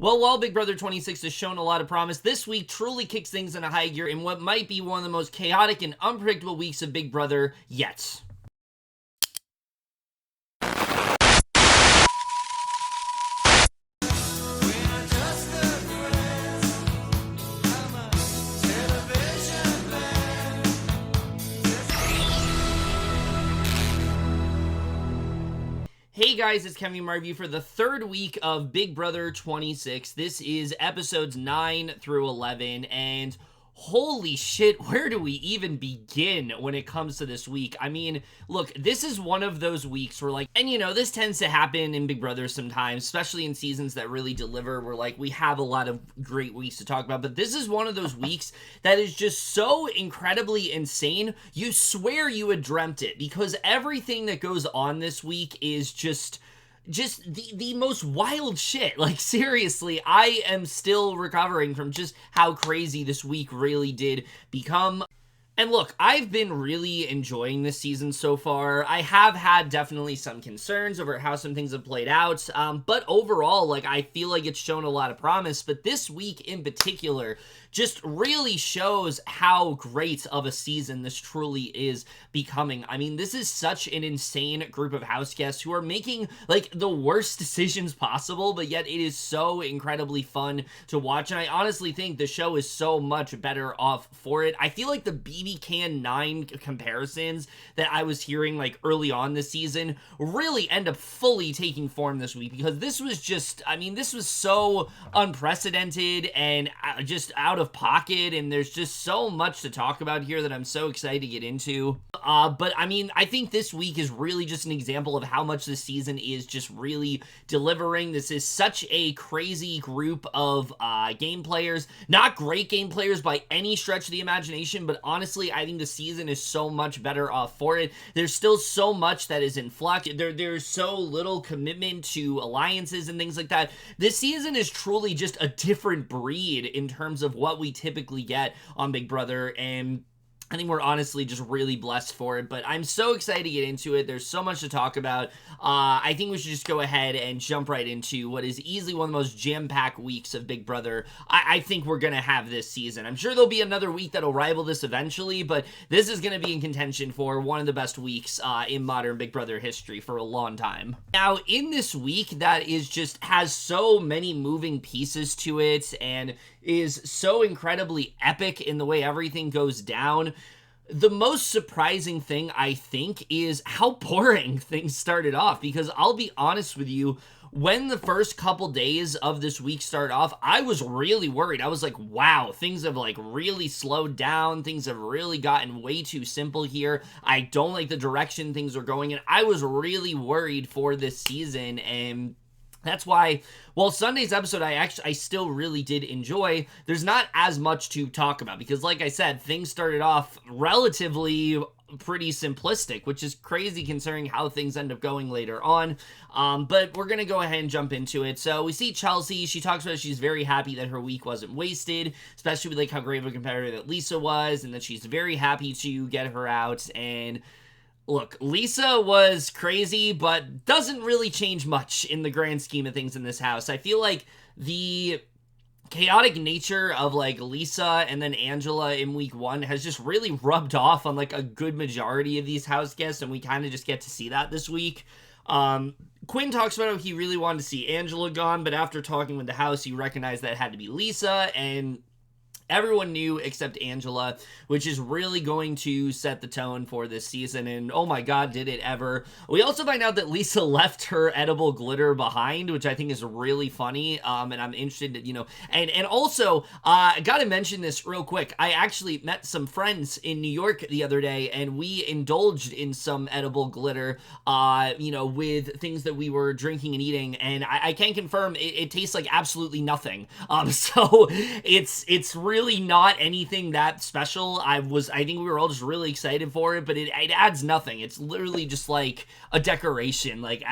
Well, while Big Brother 26 has shown a lot of promise, this week truly kicks things into high gear in what might be one of the most chaotic and unpredictable weeks of Big Brother yet. Hey guys, it's Kevin Marview for the third week of Big Brother 26. This is episodes 9 through 11, and holy shit, where do we even begin when it comes to this week? I mean, look, this is one of those weeks where, like, and this tends to happen in Big Brother sometimes, especially in seasons that really deliver, where, like, we have a lot of great weeks to talk about, but this is one of those weeks that is just so incredibly insane, you swear you had dreamt it, because everything that goes on this week is just the most wild shit. Like, seriously, I am still recovering from just how crazy this week really did become. And look, I've been really enjoying this season so far. I have had definitely some concerns over how some things have played out, but overall, like, I feel like it's shown a lot of promise. But this week in particular just really shows how great of a season this truly is becoming. I mean, this is such an insane group of house guests who are making, like, the worst decisions possible, but yet it is so incredibly fun to watch. And I honestly think the show is so much better off for it. I feel like the BB Can 9 comparisons that I was hearing, like, early on this season really end up fully taking form this week, because this was just, I mean, this was so unprecedented and just out of pocket, and there's just so much to talk about here that I'm so excited to get into. But I mean, I think this week is really just an example of how much this season is just really delivering. This is such a crazy group of game players. Not great game players by any stretch of the imagination, but honestly, I think the season is so much better off for it. There's still so much that is in flux. There's so little commitment to alliances and things like that. This season is truly just a different breed in terms of what we typically get on Big Brother, and I think we're honestly just really blessed for it, but I'm so excited to get into it. There's so much to talk about. I think we should just go ahead and jump right into what is easily one of the most jam-packed weeks of Big Brother I think we're going to have this season. I'm sure there'll be another week that'll rival this eventually, but this is going to be in contention for one of the best weeks in modern Big Brother history for a long time. Now, in this week that is just has so many moving pieces to it and is so incredibly epic in the way everything goes down, the most surprising thing, I think, is how boring things started off, because I'll be honest with you, when the first couple days of this week started off, I was really worried. I was like, wow, things have, like, really slowed down. Things have really gotten way too simple here. I don't like the direction things are going in. I was really worried for this season, and that's why, while Sunday's episode I still really did enjoy, there's not as much to talk about, because like I said, things started off relatively pretty simplistic, which is crazy considering how things end up going later on. But we're gonna go ahead and jump into it. So we see Chelsie. She talks about she's very happy that her week wasn't wasted, especially with, like, how great of a competitor that Lisa was, and that she's very happy to get her out. And look, Lisa was crazy, but doesn't really change much in the grand scheme of things in this house. I feel like the chaotic nature of, like, Lisa and then Angela in week 1 has just really rubbed off on, like, a good majority of these house guests, and we kind of just get to see that this week. Quinn talks about how he really wanted to see Angela gone, but after talking with the house, he recognized that it had to be Lisa, and everyone knew except Angela, which is really going to set the tone for this season, and oh my god, did it ever. We also find out that Lisa left her edible glitter behind, which I think is really funny, and I'm interested to, and also, I gotta mention this real quick. I actually met some friends in New York the other day, and we indulged in some edible glitter, with things that we were drinking and eating, and I can confirm it tastes like absolutely nothing. So it's really really not anything that special. I think we were all just really excited for it, but it adds nothing. It's literally just like a decoration. Like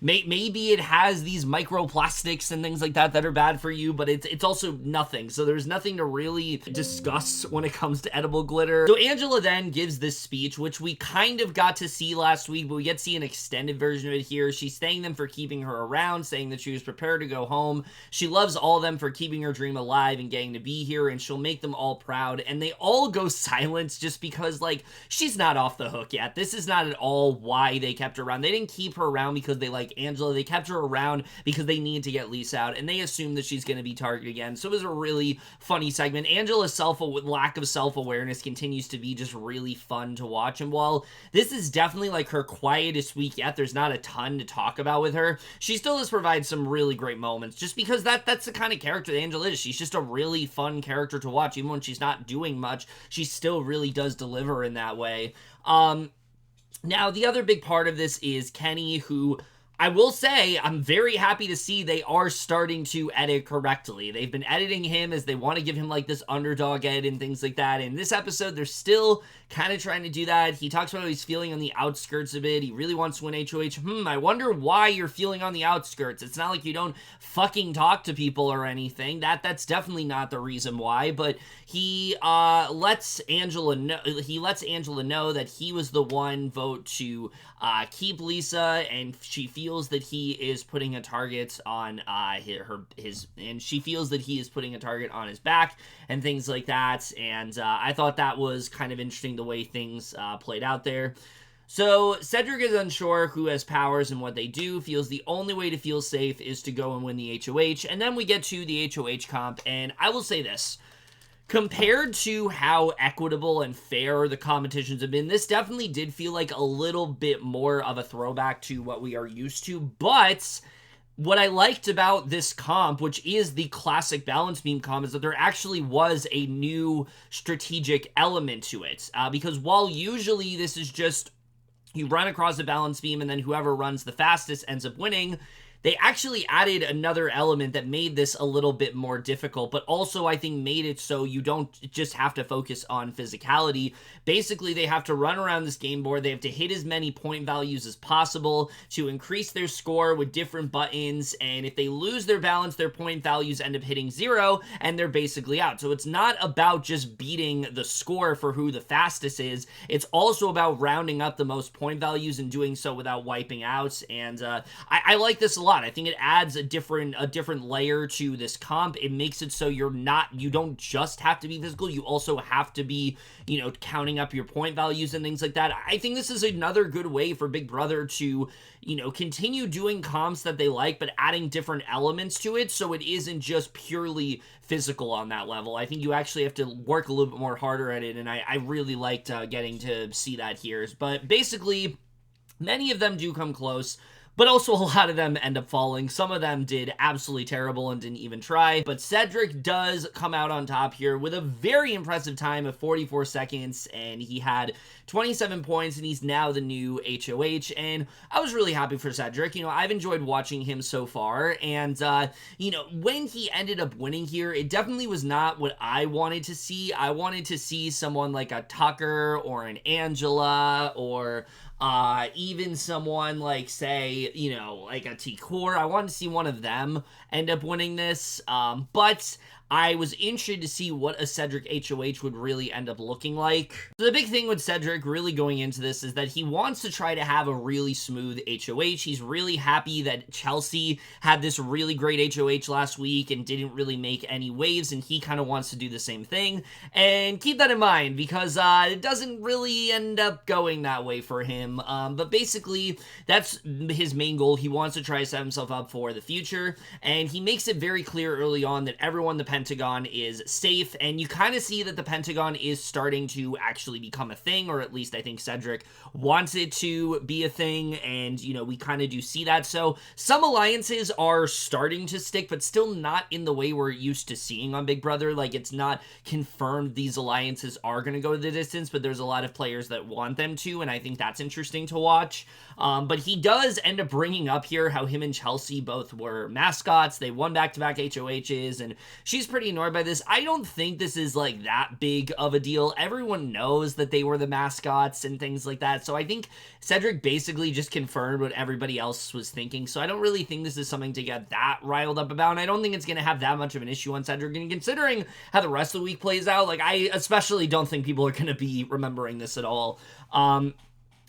maybe it has these microplastics and things like that are bad for you, but it's also nothing. So there's nothing to really discuss when it comes to edible glitter. So Angela then gives this speech, which we kind of got to see last week, but we get to see an extended version of it here. She's thanking them for keeping her around, saying that she was prepared to go home. She loves all of them for keeping her dream alive and getting to be here, and she'll make them all proud. And they all go silent just because, like, she's not off the hook yet. This is not at all why they kept her around. They didn't keep her around because they like Angela. They kept her around because they need to get Lisa out, and they assume that she's going to be targeted again. So it was a really funny segment. Angela's lack of self-awareness continues to be just really fun to watch. And while this is definitely like her quietest week yet, there's not a ton to talk about with her, she still does provide some really great moments, just because that's the kind of character that Angela is. She's just a really fun character to watch. Even when she's not doing much, she still really does deliver in that way. Now, the other big part of this is Kenny, who I will say I'm very happy to see they are starting to edit correctly. They've been editing him as they want to give him like this underdog edit and things like that. In this episode, they're still kind of trying to do that. He talks about how he's feeling on the outskirts a bit. He really wants to win HOH. I wonder why you're feeling on the outskirts. It's not like you don't fucking talk to people or anything. That's definitely not the reason why, but he lets Angela know that he was the one vote to keep Lisa, and she feels that he is putting a target on she feels that he is putting a target on his back and things like that. And I thought that was kind of interesting the way things played out there. So Cedric is unsure who has powers and what they do, feels the only way to feel safe is to go and win the HOH. And then we get to the HOH comp, and I will say this. Compared to how equitable and fair the competitions have been, this definitely did feel like a little bit more of a throwback to what we are used to. But what I liked about this comp, which is the classic balance beam comp, is that there actually was a new strategic element to it. Because while usually this is just you run across a balance beam and then whoever runs the fastest ends up winning, they actually added another element that made this a little bit more difficult, but also I think made it so you don't just have to focus on physicality. Basically, they have to run around this game board. They have to hit as many point values as possible to increase their score with different buttons, and if they lose their balance, their point values end up hitting 0, and they're basically out. So it's not about just beating the score for who the fastest is. It's also about rounding up the most point values and doing so without wiping out, and I like this a lot. I think it adds a different layer to this comp. It makes it so you don't just have to be physical, you also have to be, counting up your point values and things like that. I think this is another good way for Big Brother to, continue doing comps that they like, but adding different elements to it so it isn't just purely physical on that level. I think you actually have to work a little bit more harder at it, and I really liked getting to see that here. But basically, many of them do come close, but also a lot of them end up falling. Some of them did absolutely terrible and didn't even try. But Cedric does come out on top here with a very impressive time of 44 seconds, and he had 27 points, and he's now the new HOH, and I was really happy for Cedric. I've enjoyed watching him so far, and, when he ended up winning here, it definitely was not what I wanted to see. I wanted to see someone like a Tucker or an Angela or even someone like, say, like a T-Core. I wanted to see one of them end up winning this, but I was interested to see what a Cedric HOH would really end up looking like. So the big thing with Cedric really going into this is that he wants to try to have a really smooth HOH. He's really happy that Chelsie had this really great HOH last week and didn't really make any waves, and he kind of wants to do the same thing. And keep that in mind, because it doesn't really end up going that way for him. But basically, that's his main goal. He wants to try to set himself up for the future, and he makes it very clear early on that everyone in the Pentagon is safe, and you kind of see that the Pentagon is starting to actually become a thing, or at least I think Cedric wants it to be a thing, and, we kind of do see that. So some alliances are starting to stick, but still not in the way we're used to seeing on Big Brother. Like, it's not confirmed these alliances are going to go the distance, but there's a lot of players that want them to, and I think that's interesting to watch. But he does end up bringing up here how him and Chelsie both were mascots. They won back-to-back HOHs, and she's pretty annoyed by this. I don't think this is like that big of a deal. Everyone knows that they were the mascots and things like that. So I think Cedric basically just confirmed what everybody else was thinking. So I don't really think this is something to get that riled up about. And I don't think it's going to have that much of an issue on Cedric. And considering how the rest of the week plays out, like I especially don't think people are going to be remembering this at all.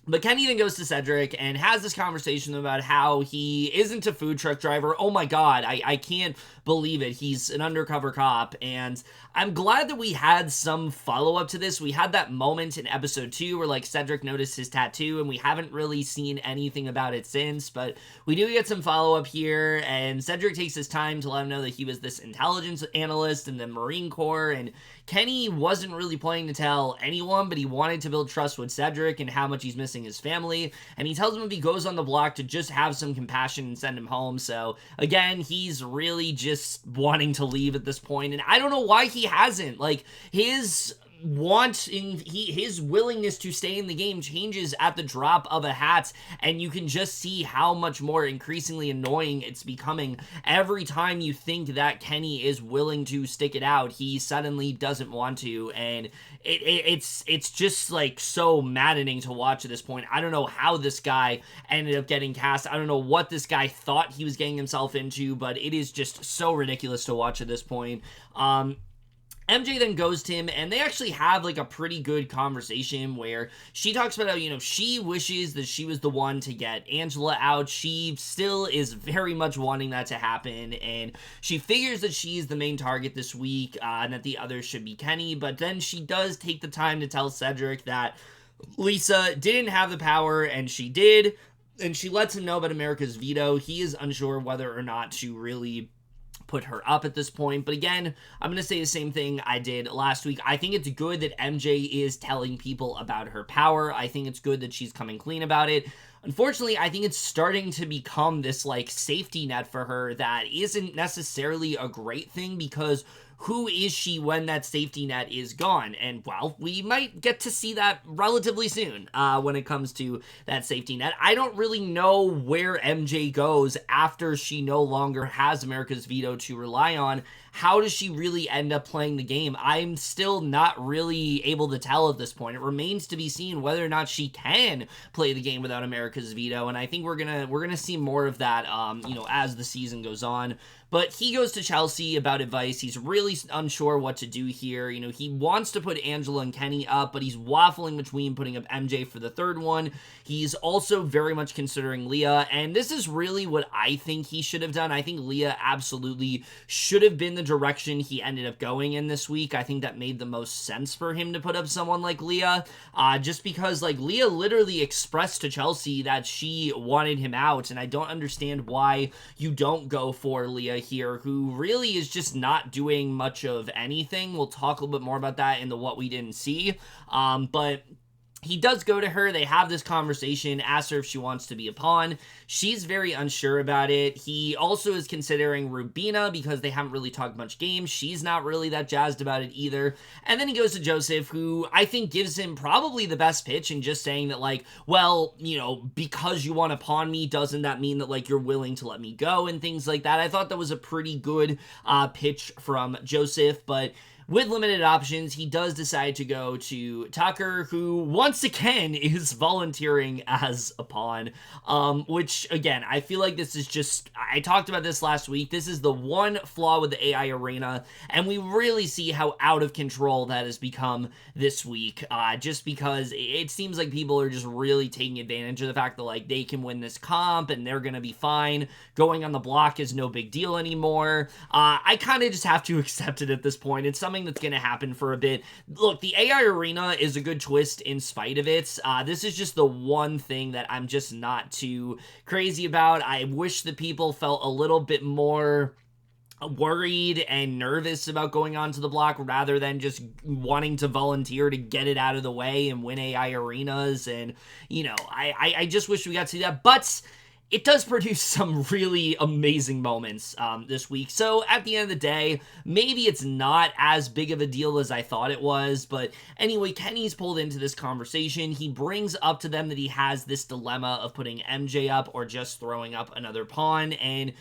But Kenny then goes to Cedric and has this conversation about how he isn't a food truck driver. Oh my god, I can't believe it. He's an undercover cop. And I'm glad that we had some follow-up to this. We had that moment in episode 2 where like Cedric noticed his tattoo, and we haven't really seen anything about it since, but we do get some follow-up here, and Cedric takes his time to let him know that he was this intelligence analyst in the Marine Corps, and Kenny wasn't really planning to tell anyone, but he wanted to build trust with Cedric and how much he's missing his family, and he tells him if he goes on the block to just have some compassion and send him home. So again, he's really just wanting to leave at this point, and I don't know why he hasn't. Like, his willingness to stay in the game changes at the drop of a hat, and you can just see how much more increasingly annoying it's becoming. Every time you think that Kenny is willing to stick it out, he suddenly doesn't want to, and it's just like so maddening to watch at this point. I don't know how this guy ended up getting cast. I don't know what this guy thought he was getting himself into, but it is just so ridiculous to watch at this point. MJ then goes to him, and they actually have like a pretty good conversation where she talks about how, you know, she wishes that she was the one to get Angela out. She still is very much wanting that to happen, and she figures that she's the main target this week, and that the others should be Kenny, but then she does take the time to tell Cedric that Lisa didn't have the power, and she did, and she lets him know about America's veto. He is unsure whether or not to really put her up at this point, but again, I'm going to say the same thing I did last week. I think it's good that MJ is telling people about her power. I think it's good that she's coming clean about it. Unfortunately, I think it's starting to become this like safety net for her that isn't necessarily a great thing, because who is she when that safety net is gone? And, well, we might get to see that relatively soon when it comes to that safety net. I don't really know where MJ goes after she no longer has America's veto to rely on. How does she really end up playing the game? I'm still not really able to tell at this point. It remains to be seen whether or not she can play the game without America's veto, and I think we're gonna see more of that, you know, as the season goes on. But he goes to Chelsie about advice. He's really unsure what to do here. You know, he wants to put Angela and Kenny up, but he's waffling between putting up MJ for the third one. He's also very much considering Leah, and this is really what I think he should have done. I think Leah absolutely should have been the direction he ended up going in this week. I think that made the most sense for him to put up someone like Leah, just because, like, Leah literally expressed to Chelsie that she wanted him out, and I don't understand why you don't go for Leah here, who really is just not doing much of anything. We'll talk a little bit more about that in the what we didn't see, but he does go to her. They have this conversation, asks her if she wants to be a pawn. She's very unsure about it. He also is considering Rubina because they haven't really talked much games. She's not really that jazzed about it either. And then he goes to Joseph, who I think gives him probably the best pitch in just saying that, like, well, you know, because you want to pawn me, doesn't that mean that, like, you're willing to let me go and things like that. I thought that was a pretty good pitch from Joseph, but with limited options, he does decide to go to Tucker, who once again is volunteering as a pawn, which, again, I feel like this is just, I talked about this last week, this is the one flaw with the AI arena, and we really see how out of control that has become this week, just because it seems like people are just really taking advantage of the fact that, like, they can win this comp, and they're gonna be fine. Going on the block is no big deal anymore. I kind of just have to accept it at this point. It's something that's going to happen for a bit. Look, the AI arena is a good twist in spite of it. This is just the one thing that I'm just not too crazy about. I wish that people felt a little bit more worried and nervous about going onto the block rather than just wanting to volunteer to get it out of the way and win AI arenas. And, you know, I just wish we got to see that. But it does produce some really amazing moments this week. So at the end of the day, maybe it's not as big of a deal as I thought it was. But anyway, Kenny's pulled into this conversation. He brings up to them that he has this dilemma of putting MJ up or just throwing up another pawn. And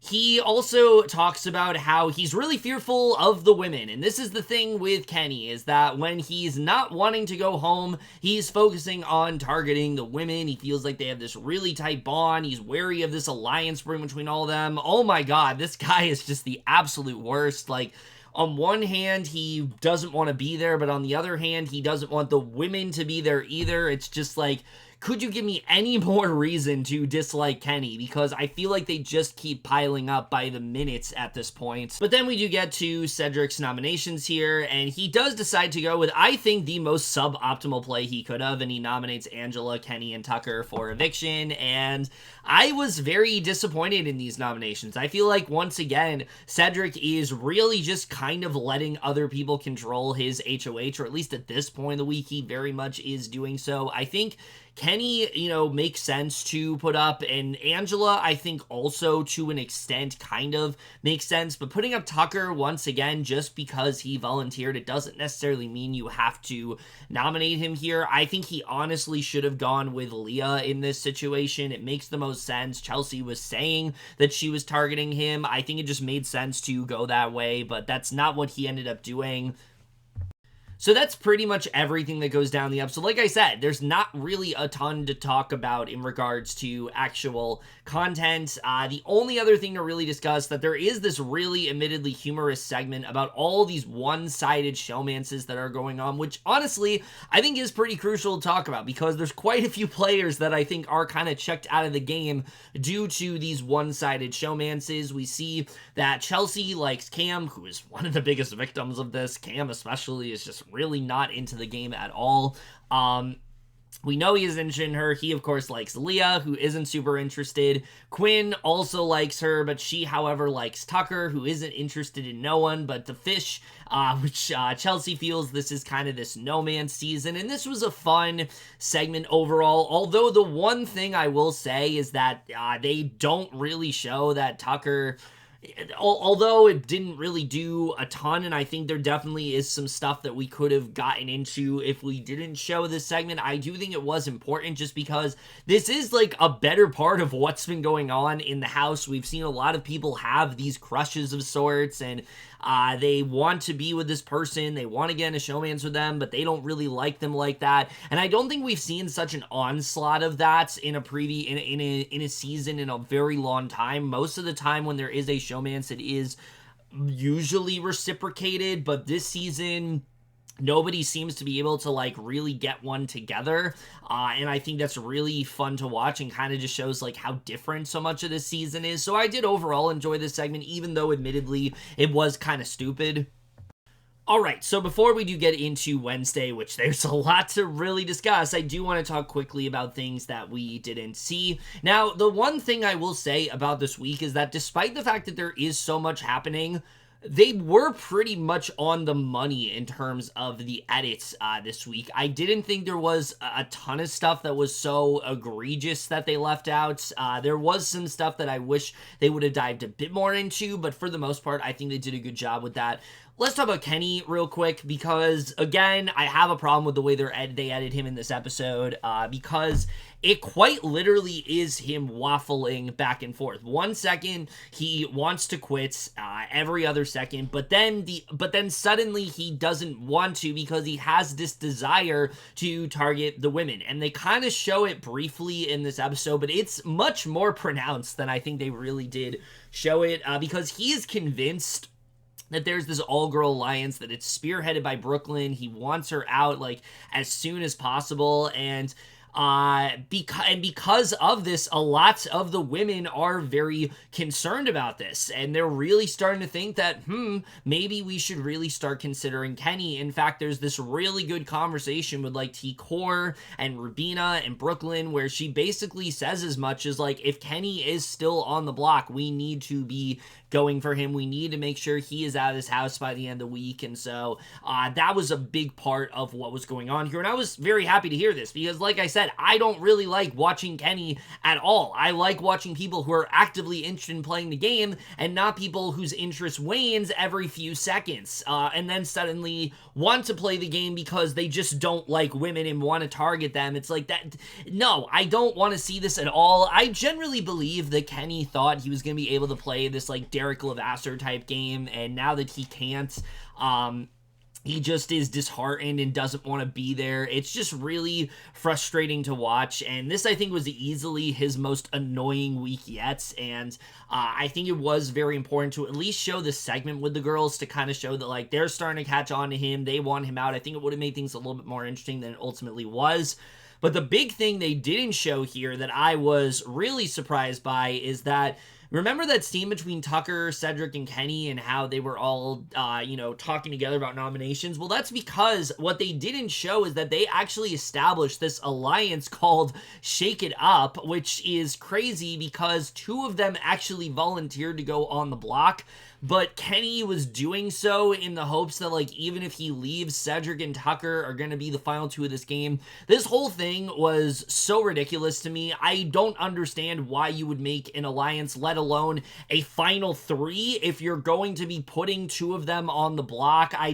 He also talks about how he's really fearful of the women, and this is the thing with Kenny, is that when he's not wanting to go home, he's focusing on targeting the women. He feels like they have this really tight bond. He's wary of this alliance between all of them. Oh my god, this guy is just the absolute worst. Like, on one hand, he doesn't want to be there, but on the other hand, he doesn't want the women to be there either. It's just like, could you give me any more reason to dislike Kenny? Because I feel like they just keep piling up by the minutes at this point. But then we do get to Cedric's nominations here, and he does decide to go with, I think, the most suboptimal play he could have, and he nominates Angela, Kenny, and Tucker for eviction, and I was very disappointed in these nominations. I feel like, once again, Cedric is really just kind of letting other people control his HOH, or at least at this point in the week, he very much is doing so. I think Kenny, makes sense to put up, and Angela, I think, also to an extent kind of makes sense, but putting up Tucker, once again, just because he volunteered, it doesn't necessarily mean you have to nominate him here. I think he honestly should have gone with Leah in this situation. It makes the most sense. Chelsie was saying that she was targeting him. I think it just made sense to go that way, but that's not what he ended up doing. So that's pretty much everything that goes down the episode. Like I said, there's not really a ton to talk about in regards to actual content. The only other thing to really discuss, that there is this really admittedly humorous segment about all these one-sided showmances that are going on, which honestly, I think is pretty crucial to talk about, because there's quite a few players that I think are kind of checked out of the game due to these one-sided showmances. We see that Chelsie likes Cam, who is one of the biggest victims of this. Cam especially is just really not into the game at all. We know he is interested in her. He, of course, likes Leah, who isn't super interested. Quinn also likes her, but she, however, likes Tucker, who isn't interested in no one but the fish, which Chelsie feels this is kind of this no man's season. And this was a fun segment overall, although the one thing I will say is that they don't really show that Tucker, although it didn't really do a ton, and I think there definitely is some stuff that we could have gotten into if we didn't show this segment, I do think it was important, just because this is like a better part of what's been going on in the house. We've seen a lot of people have these crushes of sorts, and they want to be with this person, they want to get into showmans with them, but they don't really like them like that. And I don't think we've seen such an onslaught of that in a season in a very long time. Most of the time when there is a showmance, it is usually reciprocated, but this season nobody seems to be able to like really get one together, and I think that's really fun to watch, and kind of just shows like how different so much of this season is. So I did overall enjoy this segment, even though admittedly it was kind of stupid. Alright, so before we do get into Wednesday, which there's a lot to really discuss, I do want to talk quickly about things that we didn't see. Now, the one thing I will say about this week is that despite the fact that there is so much happening, they were pretty much on the money in terms of the edits this week. I didn't think there was a ton of stuff that was so egregious that they left out. There was some stuff that I wish they would have dived a bit more into, but for the most part, I think they did a good job with that. Let's talk about Kenny real quick, because, again, I have a problem with the way they edited him in this episode, because it quite literally is him waffling back and forth. 1 second, he wants to quit, every other second, but then suddenly he doesn't want to, because he has this desire to target the women. And they kind of show it briefly in this episode, but it's much more pronounced than I think they really did show it, because he is convinced that there's this all-girl alliance, that it's spearheaded by Brooklyn. He wants her out, like, as soon as possible, and because of this, a lot of the women are very concerned about this, and they're really starting to think that, maybe we should really start considering Kenny. In fact, there's this really good conversation with, like, T-Core and Rubina and Brooklyn, where she basically says as much as, like, if Kenny is still on the block, we need to be going for him. We need to make sure he is out of this house by the end of the week. And so that was a big part of what was going on here, and I was very happy to hear this, because like I said, said, I don't really like watching Kenny at all. I like watching people who are actively interested in playing the game and not people whose interest wanes every few seconds and then suddenly want to play the game because they just don't like women and want to target them. It's like that. No, I don't want to see this at all. I generally believe that Kenny thought he was going to be able to play this like Derek Levasseur type game, and now that he can't, he just is disheartened and doesn't want to be there. It's just really frustrating to watch, and this, I think, was easily his most annoying week yet, and I think it was very important to at least show this segment with the girls to kind of show that, like, they're starting to catch on to him, they want him out. I think it would have made things a little bit more interesting than it ultimately was. But the big thing they didn't show here that I was really surprised by is that, remember that scene between Tucker, Cedric, and Kenny and how they were all, talking together about nominations? Well, that's because what they didn't show is that they actually established this alliance called Shake It Up, which is crazy because two of them actually volunteered to go on the block. But Kenny was doing so in the hopes that, like, even if he leaves, Cedric and Tucker are going to be the final two of this game. This whole thing was so ridiculous to me. I don't understand why you would make an alliance, let alone a final three, if you're going to be putting two of them on the block. I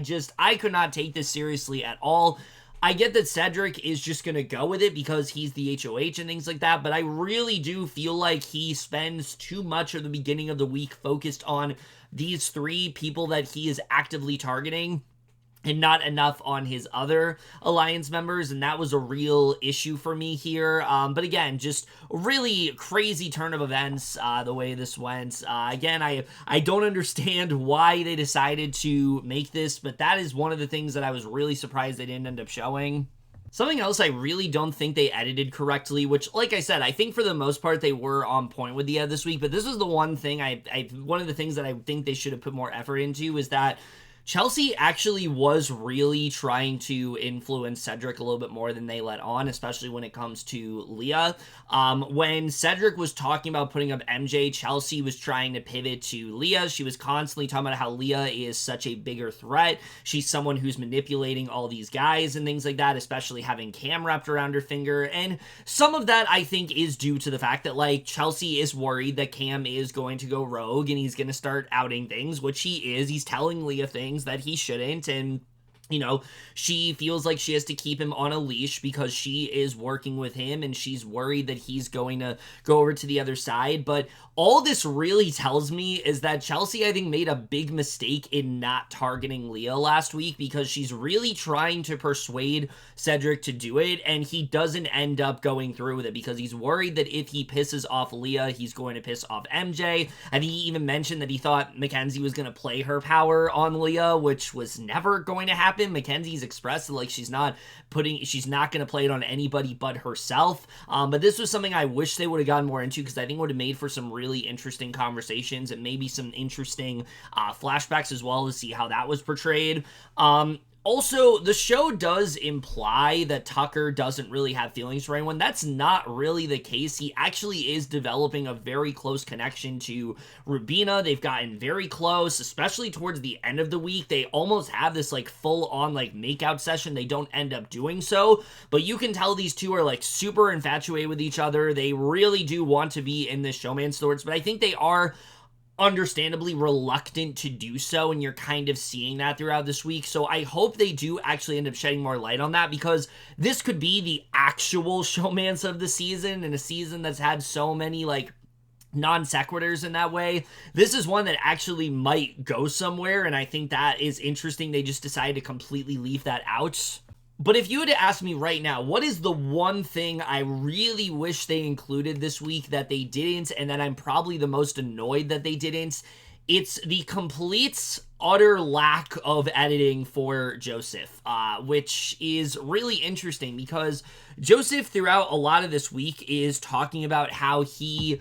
could not take this seriously at all. I get that Cedric is just going to go with it because he's the HOH and things like that, but I really do feel like he spends too much of the beginning of the week focused on these three people that he is actively targeting and not enough on his other alliance members, and that was a real issue for me here. But again, just really crazy turn of events, the way this went. Again, I don't understand why they decided to make this, but that is one of the things that I was really surprised they didn't end up showing. Something else I really don't think they edited correctly, which, like I said, I think for the most part they were on point with the this week, but this was the one thing one of the things that I think they should have put more effort into is that Chelsie actually was really trying to influence Cedric a little bit more than they let on, especially when it comes to Leah. When Cedric was talking about putting up MJ, Chelsie was trying to pivot to Leah. She was constantly talking about how Leah is such a bigger threat. She's someone who's manipulating all these guys and things like that, especially having Cam wrapped around her finger. And some of that, I think, is due to the fact that, like, Chelsie is worried that Cam is going to go rogue and he's going to start outing things, which he is. He's telling Leah things that he shouldn't, and she feels like she has to keep him on a leash because she is working with him and she's worried that he's going to go over to the other side. But all this really tells me is that Chelsie, I think, made a big mistake in not targeting Leah last week because she's really trying to persuade Cedric to do it, and he doesn't end up going through with it because he's worried that if he pisses off Leah, he's going to piss off MJ. I think he even mentioned that he thought Makensy was going to play her power on Leah, which was never going to happen. Mackenzie's expressed that, like, she's not going to play it on anybody but herself. But this was something I wish they would have gotten more into because I think it would have made for some really interesting conversations and maybe some interesting flashbacks as well to see how that was portrayed. Also, the show does imply that Tucker doesn't really have feelings for anyone. That's not really the case. He actually is developing a very close connection to Rubina. They've gotten very close, especially towards the end of the week. They almost have this, like, full-on, like, makeout session. They don't end up doing so, but you can tell these two are, like, super infatuated with each other. They really do want to be in this showman sorts, but I think they are understandably reluctant to do so, and you're kind of seeing that throughout this week. So I hope they do actually end up shedding more light on that, because this could be the actual showmance of the season, and a season that's had so many, like, non sequiturs in that way. This is one that actually might go somewhere, and I think that is interesting. They just decided to completely leave that out. But if you had to ask me right now, what is the one thing I really wish they included this week that they didn't, and that I'm probably the most annoyed that they didn't, it's the complete, utter lack of editing for Joseph, which is really interesting because Joseph throughout a lot of this week is talking about how he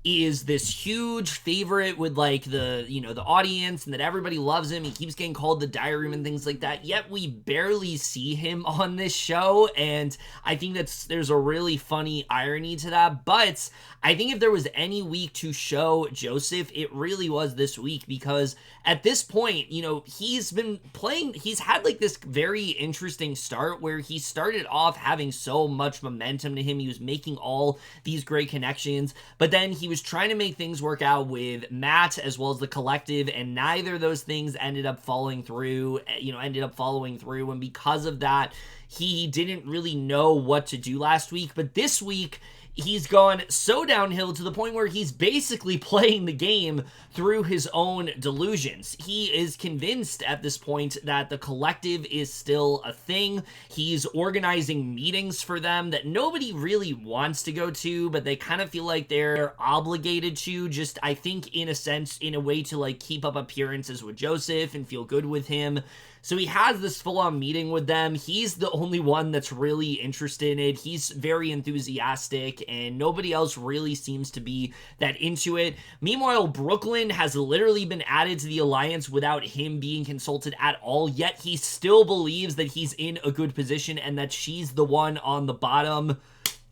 is this huge favorite with like the, you know, the audience, and that everybody loves him. He keeps getting called the diary room and things like that, yet we barely see him on this show. And I think there's a really funny irony to that. But I think if there was any week to show Joseph, it really was this week, because at this point, you know, he's had like this very interesting start where he started off having so much momentum to him. He was making all these great connections, but then he was trying to make things work out with Matt as well as the collective, and neither of those things ended up following through. And because of that, he didn't really know what to do last week. But this week, he's gone so downhill to the point where he's basically playing the game through his own delusions. He is convinced at this point that the collective is still a thing. He's organizing meetings for them that nobody really wants to go to, but they kind of feel like they're obligated to, just, I think, in a sense, in a way to like keep up appearances with Joseph and feel good with him. So he has this full-on meeting with them. He's the only one that's really interested in it. He's very enthusiastic, and nobody else really seems to be that into it. Meanwhile, Brooklyn has literally been added to the alliance without him being consulted at all, yet he still believes that he's in a good position and that she's the one on the bottom.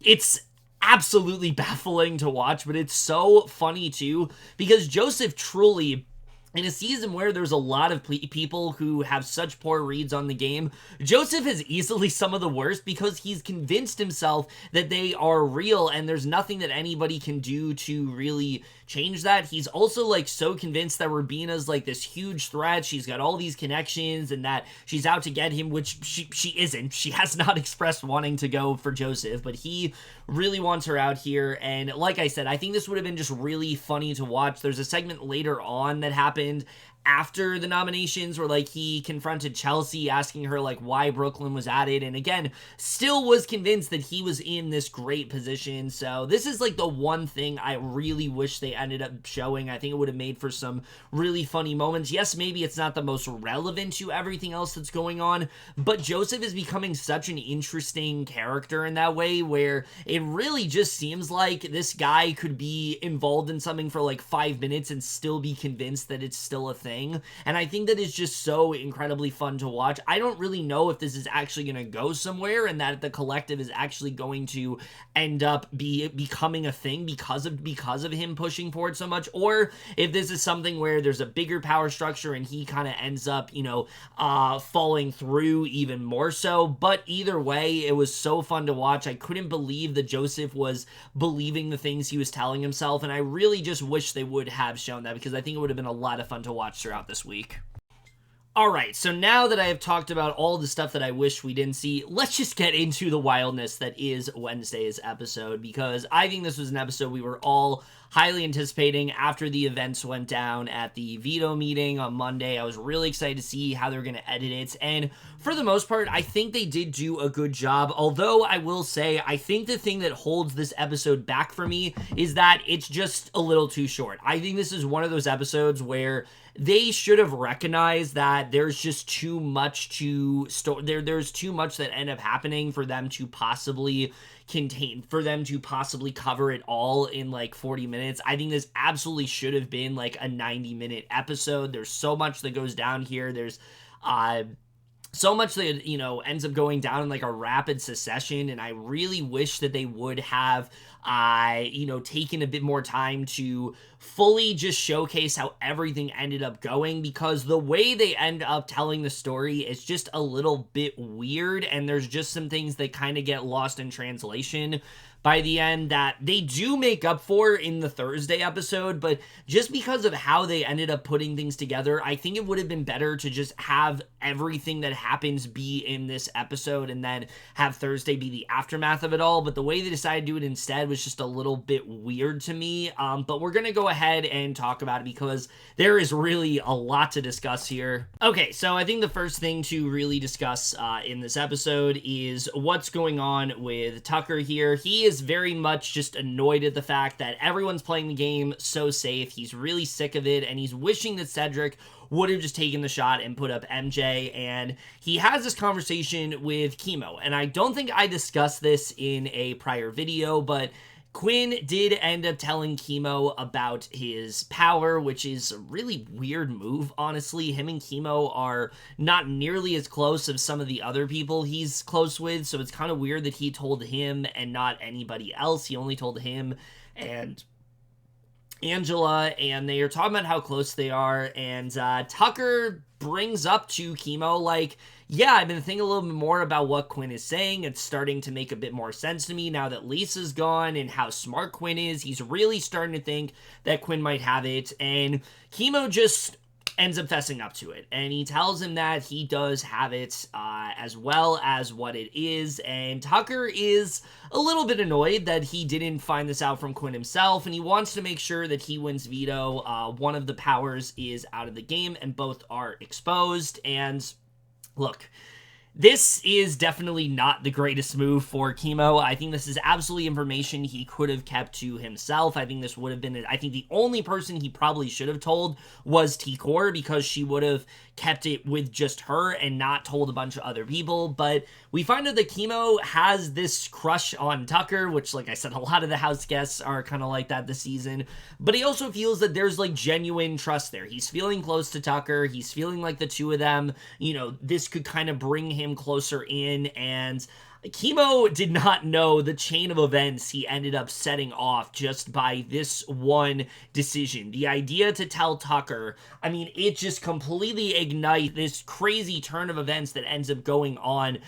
It's absolutely baffling to watch, but it's so funny too, because Joseph truly, in a season where there's a lot of people who have such poor reads on the game, Joseph is easily some of the worst, because he's convinced himself that they are real and there's nothing that anybody can do to really change that. He's also like so convinced that Rubina's like this huge threat. She's got all these connections and that she's out to get him, which she isn't. She has not expressed wanting to go for Joseph, but he really wants her out here. And like I said, I think this would have been just really funny to watch. There's a segment later on that happened after the nominations where like he confronted Chelsie, asking her like why Brooklyn was added, and again still was convinced that he was in this great position. So this is like the one thing I really wish they ended up showing. I think it would have made for some really funny moments. Yes, maybe it's not the most relevant to everything else that's going on, but Joseph is becoming such an interesting character in that way, where it really just seems like this guy could be involved in something for like 5 minutes and still be convinced that it's still a thing. And I think that is just so incredibly fun to watch. I don't really know if this is actually going to go somewhere and that the collective is actually going to end up becoming a thing because of him pushing for it so much, or if this is something where there's a bigger power structure and he kind of ends up, you know, falling through even more so. But either way, it was so fun to watch. I couldn't believe that Joseph was believing the things he was telling himself, and I really just wish they would have shown that, because I think it would have been a lot of fun to watch throughout this week. Alright, so now that I have talked about all the stuff that I wish we didn't see, let's just get into the wildness that is Wednesday's episode, because I think this was an episode we were all highly anticipating after the events went down at the veto meeting on Monday. I was really excited to see how they're going to edit it, and for the most part, I think they did do a good job, although I will say, I think the thing that holds this episode back for me is that it's just a little too short. I think this is one of those episodes where they should have recognized that there's just too much to there's too much that ended up happening for them to possibly cover it all in like 40 minutes. I think this absolutely should have been like a 90-minute episode. There's so much that goes down here. There's so much that, you know, ends up going down in like a rapid succession, and I really wish that they would have you know, taken a bit more time to fully just showcase how everything ended up going, because the way they end up telling the story is just a little bit weird, and there's just some things that kind of get lost in translation by the end that they do make up for in the Thursday episode, but just because of how they ended up putting things together, I think it would have been better to just have everything that happens be in this episode and then have Thursday be the aftermath of it all. But the way they decided to do it instead was just a little bit weird to me. But we're going to go ahead and talk about it because there is really a lot to discuss here. Okay, so I think the first thing to really discuss in this episode is what's going on with Tucker here. He is very much just annoyed at the fact that everyone's playing the game so safe. He's really sick of it, and he's wishing that Cedric would have just taken the shot and put up MJ, and he has this conversation with Kimo, and I don't think I discussed this in a prior video, but Quinn did end up telling Kimo about his power, which is a really weird move, honestly. Him and Kimo are not nearly as close as some of the other people he's close with, so it's kind of weird that he told him and not anybody else. He only told him and Angela, and they are talking about how close they are, and Tucker brings up to Kimo, like, yeah, I've been thinking a little bit more about what Quinn is saying. It's starting to make a bit more sense to me now that Lisa's gone and how smart Quinn is. He's really starting to think that Quinn might have it, and Kimo just ends up fessing up to it, and he tells him that he does have it as well as what it is, and Tucker is a little bit annoyed that he didn't find this out from Quinn himself, and he wants to make sure that he wins veto. One of the powers is out of the game, and both are exposed, and look, this is definitely not the greatest move for Kimo. I think this is absolutely information he could have kept to himself. I think this would have been, I think the only person he probably should have told was T-Core, because she would have kept it with just her and not told a bunch of other people. But we find out that Kimo has this crush on Tucker, which, like I said, a lot of the house guests are kind of like that this season. But he also feels that there's like genuine trust there. He's feeling close to Tucker. He's feeling like the two of them, you know, this could kind of bring him closer in, and Kimo did not know the chain of events he ended up setting off just by this one decision. The idea to tell Tucker, I mean, it just completely ignites this crazy turn of events that ends up going on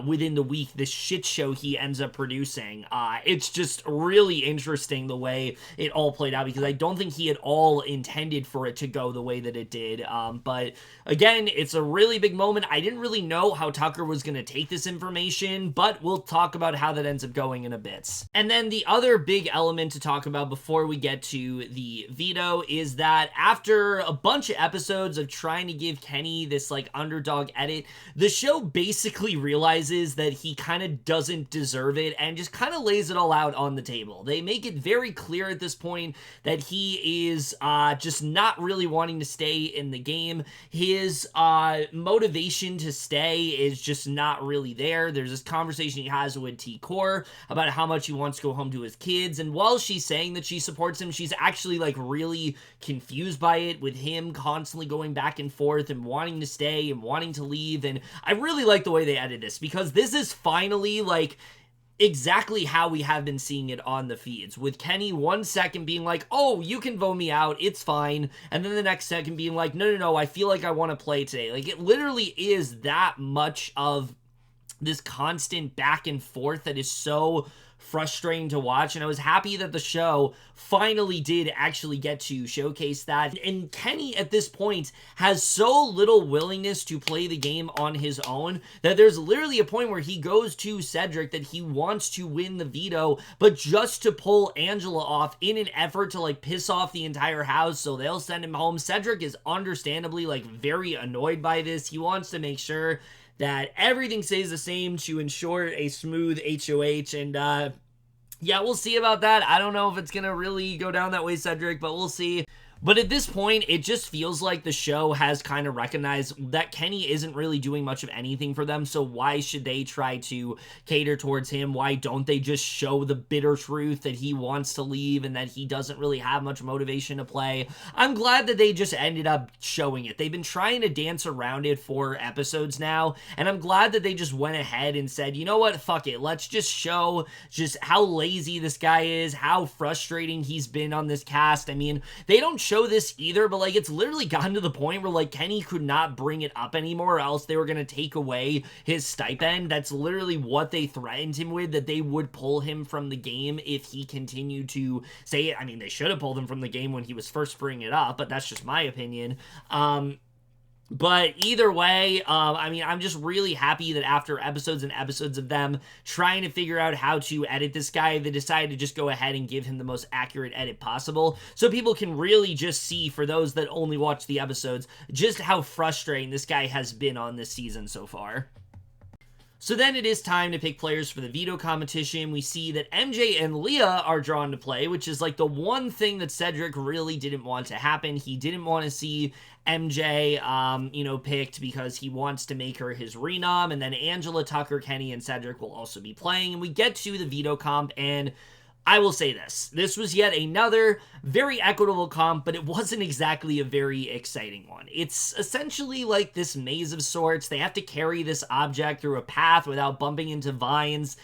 within the week, this shit show he ends up producing. It's just really interesting the way it all played out, because I don't think he at all intended for it to go the way that it did. But again, it's a really big moment. I didn't really know how Tucker was going to take this information, but we'll talk about how that ends up going in a bit. And then the other big element to talk about before we get to the veto is that after a bunch of episodes of trying to give Kenny this like underdog edit, the show basically realizes that he kind of doesn't deserve it and just kind of lays it all out on the table. They make it very clear at this point that he is just not really wanting to stay in the game. His motivation to stay is just not really there. There's this conversation he has with T-Core about how much he wants to go home to his kids, and while she's saying that she supports him, she's actually like really confused by it, with him constantly going back and forth and wanting to stay and wanting to leave. And I really like the way they edited this, because this is finally like exactly how we have been seeing it on the feeds, with Kenny 1 second being like, oh, you can vote me out, it's fine, and then the next second being like, no, I feel like I want to play today. Like, it literally is that much of this constant back and forth that is so frustrating to watch, and I was happy that the show finally did actually get to showcase that. And Kenny at this point has so little willingness to play the game on his own that there's literally a point where he goes to Cedric that he wants to win the veto, but just to pull Angela off in an effort to like piss off the entire house so they'll send him home. Cedric is understandably like very annoyed by this. He wants to make sure that everything stays the same to ensure a smooth HOH, and yeah, we'll see about that. I don't know if it's gonna really go down that way, Cedric, but we'll see. But at this point, it just feels like the show has kind of recognized that Kenny isn't really doing much of anything for them, so why should they try to cater towards him? Why don't they just show the bitter truth that he wants to leave and that he doesn't really have much motivation to play? I'm glad that they just ended up showing it. They've been trying to dance around it for episodes now, and I'm glad that they just went ahead and said, you know what, fuck it, let's just show just how lazy this guy is, how frustrating he's been on this cast. I mean, they don't show this either, but like, it's literally gotten to the point where like Kenny could not bring it up anymore, or else they were gonna take away his stipend. That's literally what they threatened him with, that they would pull him from the game if he continued to say it. I mean, they should have pulled him from the game when he was first bringing it up, but that's just my opinion. But either way, I mean, I'm just really happy that after episodes and episodes of them trying to figure out how to edit this guy, they decided to just go ahead and give him the most accurate edit possible, so people can really just see, for those that only watch the episodes, just how frustrating this guy has been on this season so far. So then it is time to pick players for the veto competition. We see that MJ and Leah are drawn to play, which is like the one thing that Cedric really didn't want to happen. He didn't want to see MJ, picked, because he wants to make her his renom, and then Angela, Tucker, Kenny, and Cedric will also be playing. And we get to the veto comp, and I will say this. This was yet another very equitable comp, but it wasn't exactly a very exciting one. It's essentially like this maze of sorts. They have to carry this object through a path without bumping into vines.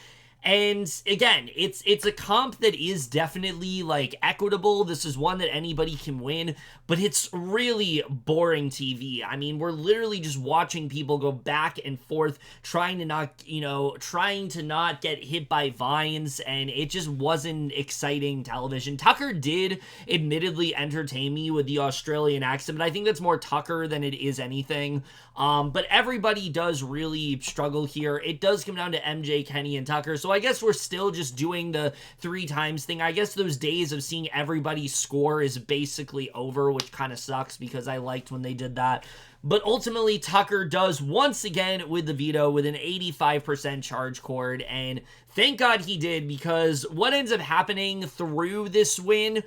And again, it's a comp that is definitely like equitable. This is one that anybody can win, but it's really boring TV. I mean, we're literally just watching people go back and forth trying to not get hit by vines, and it just wasn't exciting television. Tucker did admittedly entertain me with the Australian accent, but I think that's more Tucker than it is anything. But everybody does really struggle here. It does come down to MJ, Kenny, and Tucker. So I guess we're still just doing the 3 times thing. I guess those days of seeing everybody score is basically over, which kind of sucks because I liked when they did that. But ultimately, Tucker does once again with the veto with an 85% charge cord, and thank God he did, because what ends up happening through this win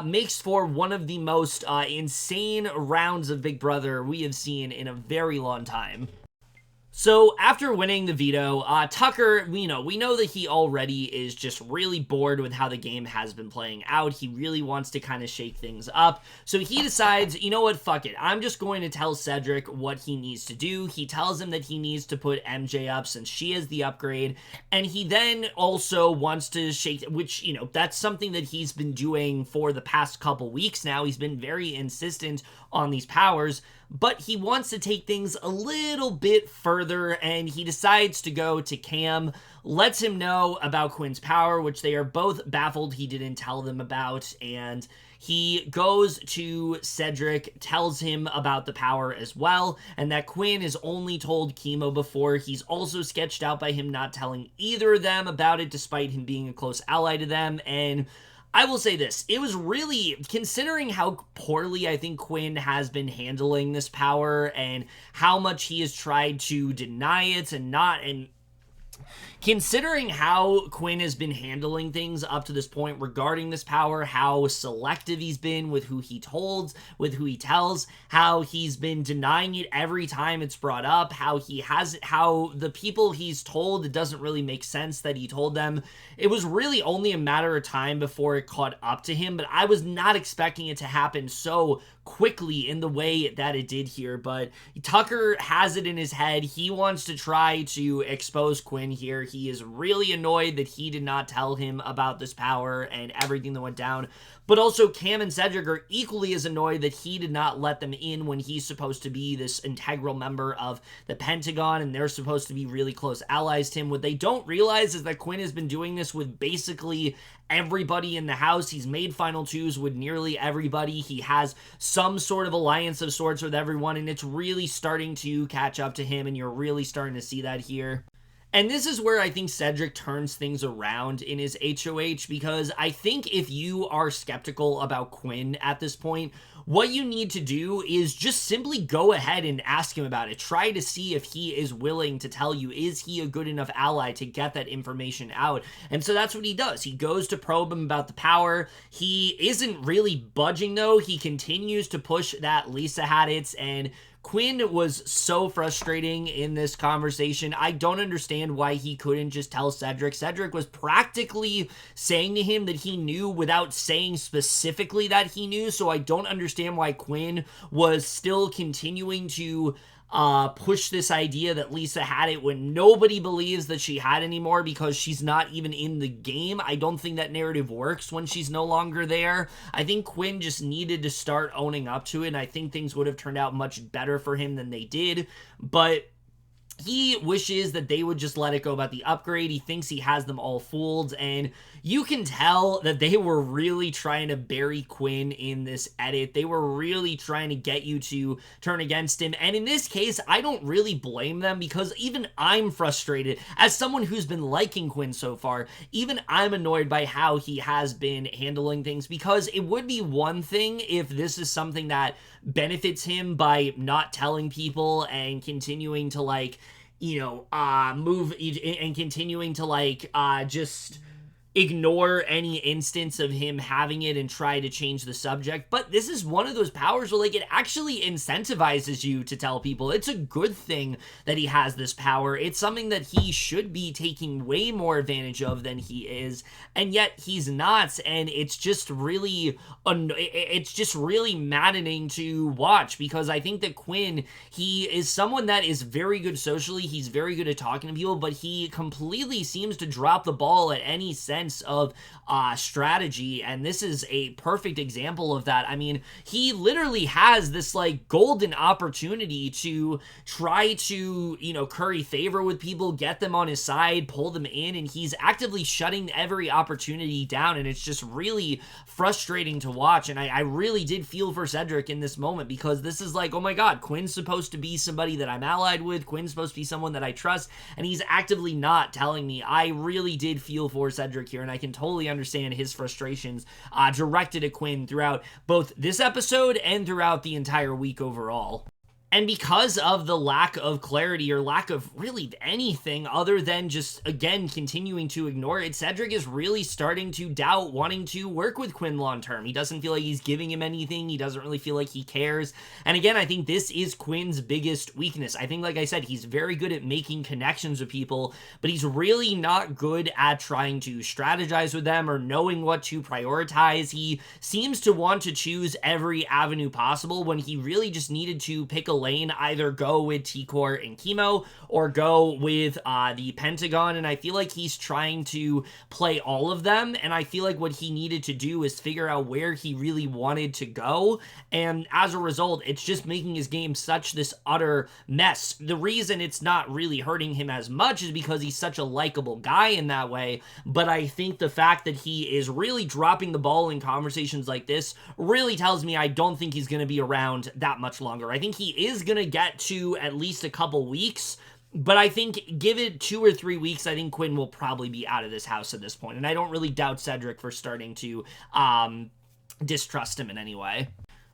makes for one of the most insane rounds of Big Brother we have seen in a very long time. So after winning the veto, Tucker, we know that he already is just really bored with how the game has been playing out. He really wants to kind of shake things up. So he decides, you know what, fuck it. I'm just going to tell Cedric what he needs to do. He tells him that he needs to put MJ up since she has the upgrade. And he then also wants to shake, which, that's something that he's been doing for the past couple weeks now. He's been very insistent on these powers, but he wants to take things a little bit further, and he decides to go to Cam, lets him know about Quinn's power, which they are both baffled he didn't tell them about, and he goes to Cedric, tells him about the power as well, and that Quinn is only told Kimo before. He's also sketched out by him not telling either of them about it, despite him being a close ally to them, and I will say this, it was really, considering how poorly I think Quinn has been handling this power and how much he has tried to deny it and considering how Quinn has been handling things up to this point regarding this power, how selective he's been with who he tells, how he's been denying it every time it's brought up, how the people he's told, it doesn't really make sense that he told them. It was really only a matter of time before it caught up to him, but I was not expecting it to happen so quickly in the way that it did here. But Tucker has it in his head. He wants to try to expose Quinn here. He is really annoyed that he did not tell him about this power and everything that went down. But also Cam and Cedric are equally as annoyed that he did not let them in when he's supposed to be this integral member of the Pentagon, and they're supposed to be really close allies to him. What they don't realize is that Quinn has been doing this with basically everybody in the house. He's made final twos with nearly everybody. He has some sort of alliance of sorts with everyone, and it's really starting to catch up to him, and you're really starting to see that here. And this is where I think Cedric turns things around in his HOH, because I think if you are skeptical about Quinn at this point, what you need to do is just simply go ahead and ask him about it. Try to see if he is willing to tell you, is he a good enough ally to get that information out? And so that's what he does. He goes to probe him about the power. He isn't really budging, though. He continues to push that Lisa had it, and Quinn was so frustrating in this conversation. I don't understand why he couldn't just tell Cedric. Cedric was practically saying to him that he knew without saying specifically that he knew, so I don't understand why Quinn was still continuing to push this idea that Lisa had it when nobody believes that she had anymore because she's not even in the game. I don't think that narrative works when she's no longer there. I think Quinn just needed to start owning up to it, and I think things would have turned out much better for him than they did, but he wishes that they would just let it go about the upgrade. He thinks he has them all fooled, and you can tell that they were really trying to bury Quinn in this edit. They were really trying to get you to turn against him, and in this case, I don't really blame them, because even I'm frustrated. As someone who's been liking Quinn so far, even I'm annoyed by how he has been handling things, because it would be one thing if this is something that benefits him by not telling people and continuing to move and continuing to just ignore any instance of him having it and try to change the subject. But this is one of those powers where, like, it actually incentivizes you to tell people. It's a good thing that he has this power. It's something that he should be taking way more advantage of than he is, and yet he's not. And it's just really maddening to watch, because I think that Quinn, he is someone that is very good socially. He's very good at talking to people, but he completely seems to drop the ball at any sense of strategy, and this is a perfect example of that. I mean, he literally has this, like, golden opportunity to try to, you know, curry favor with people, get them on his side, pull them in, and he's actively shutting every opportunity down, and it's just really frustrating to watch. And I really did feel for Cedric in this moment, because this is like, oh my god, Quinn's supposed to be somebody that I'm allied with, Quinn's supposed to be someone that I trust, and he's actively not telling me. I really did feel for Cedric here, and I can totally understand his frustrations directed at Quinn throughout both this episode and throughout the entire week overall. And because of the lack of clarity, or lack of really anything other than just, again, continuing to ignore it, Cedric is really starting to doubt wanting to work with Quinn long term. He doesn't feel like he's giving him anything. He doesn't really feel like he cares. And again, I think this is Quinn's biggest weakness. I think, like I said, he's very good at making connections with people, but he's really not good at trying to strategize with them or knowing what to prioritize. He seems to want to choose every avenue possible when he really just needed to pick a lane, either go with T-Core and Kimo or go with the Pentagon, and I feel like he's trying to play all of them, and I feel like what he needed to do is figure out where he really wanted to go, and as a result, it's just making his game such this utter mess. The reason it's not really hurting him as much is because he's such a likable guy in that way, but I think the fact that he is really dropping the ball in conversations like this really tells me I don't think he's going to be around that much longer. I think he is going to get to at least a couple weeks, but I think give it 2 or 3 weeks, I think Quinn will probably be out of this house at this point, and I don't really doubt Cedric for starting to distrust him in any way.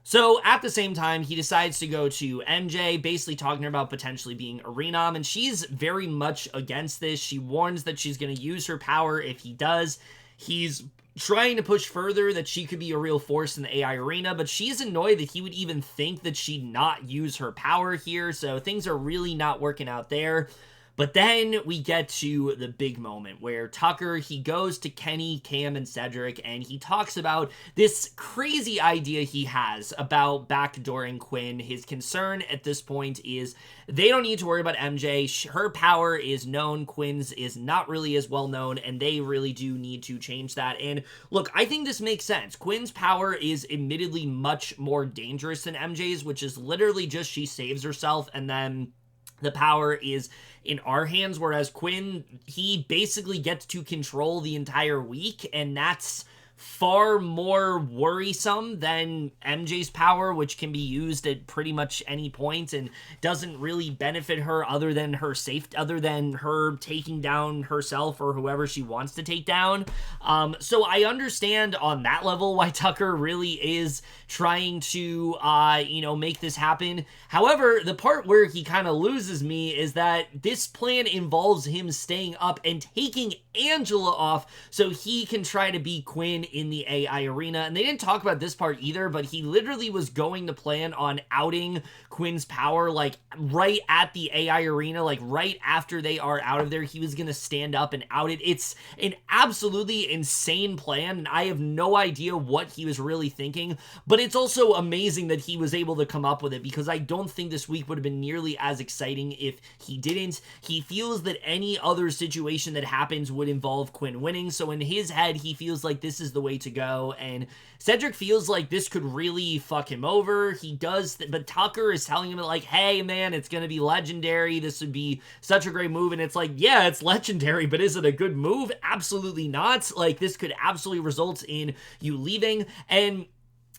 So at the same time, he decides to go to MJ, basically talking about potentially being a Renom, and she's very much against this. She warns that she's going to use her power if he does. He's trying to push further that she could be a real force in the AI arena, but she's annoyed that he would even think that she'd not use her power here, so things are really not working out there. But then we get to the big moment where Tucker, he goes to Kenny, Cam, and Cedric, and he talks about this crazy idea he has about backdooring Quinn. His concern at this point is they don't need to worry about MJ. Her power is known. Quinn's is not really as well known, and they really do need to change that. And look, I think this makes sense. Quinn's power is admittedly much more dangerous than MJ's, which is literally just she saves herself, and then the power is in our hands, whereas Quinn, he basically gets to control the entire week, and that's far more worrisome than MJ's power, which can be used at pretty much any point and doesn't really benefit her other than her safety, other than her taking down herself or whoever she wants to take down. So I understand on that level why Tucker really is trying to, make this happen. However, the part where he kind of loses me is that this plan involves him staying up and taking Angela off so he can try to be Quinn in the AI arena. And they didn't talk about this part either, but he literally was going to plan on outing Quinn's power, like right at the AI arena, like right after they are out of there, he was going to stand up and out it. It's an absolutely insane plan, and I have no idea what he was really thinking, but it's also amazing that he was able to come up with it, because I don't think this week would have been nearly as exciting if he didn't. He feels that any other situation that happens would involve Quinn winning, so in his head, he feels like this is the way to go, and Cedric feels like this could really fuck him over. He does, but Tucker is telling him like, hey man, it's gonna be legendary, this would be such a great move, and it's like, yeah, it's legendary, but is it a good move? Absolutely not. Like, this could absolutely result in you leaving. And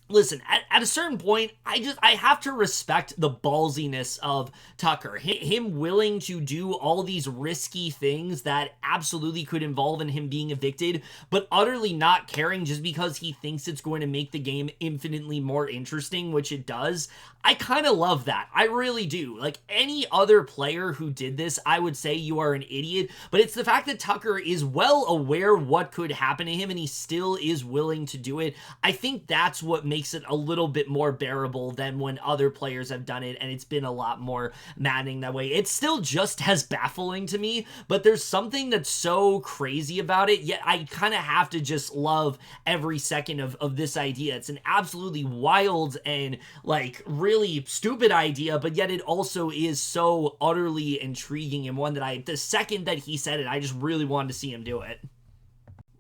listen, at a certain point, I have to respect the ballsiness of Tucker. Him willing to do all these risky things that absolutely could involve in him being evicted, but utterly not caring just because he thinks it's going to make the game infinitely more interesting, which it does. I kind of love that. I really do. Like, any other player who did this, I would say you are an idiot, but it's the fact that Tucker is well aware what could happen to him and he still is willing to do it. I think that's what makes it a little bit more bearable than when other players have done it, and it's been a lot more maddening that way. It's still just as baffling to me, but there's something that's so crazy about it, yet I kind of have to just love every second of this idea. It's an absolutely wild and, like, really stupid idea, but yet it also is so utterly intriguing, and one that the second that he said it, I just really wanted to see him do it.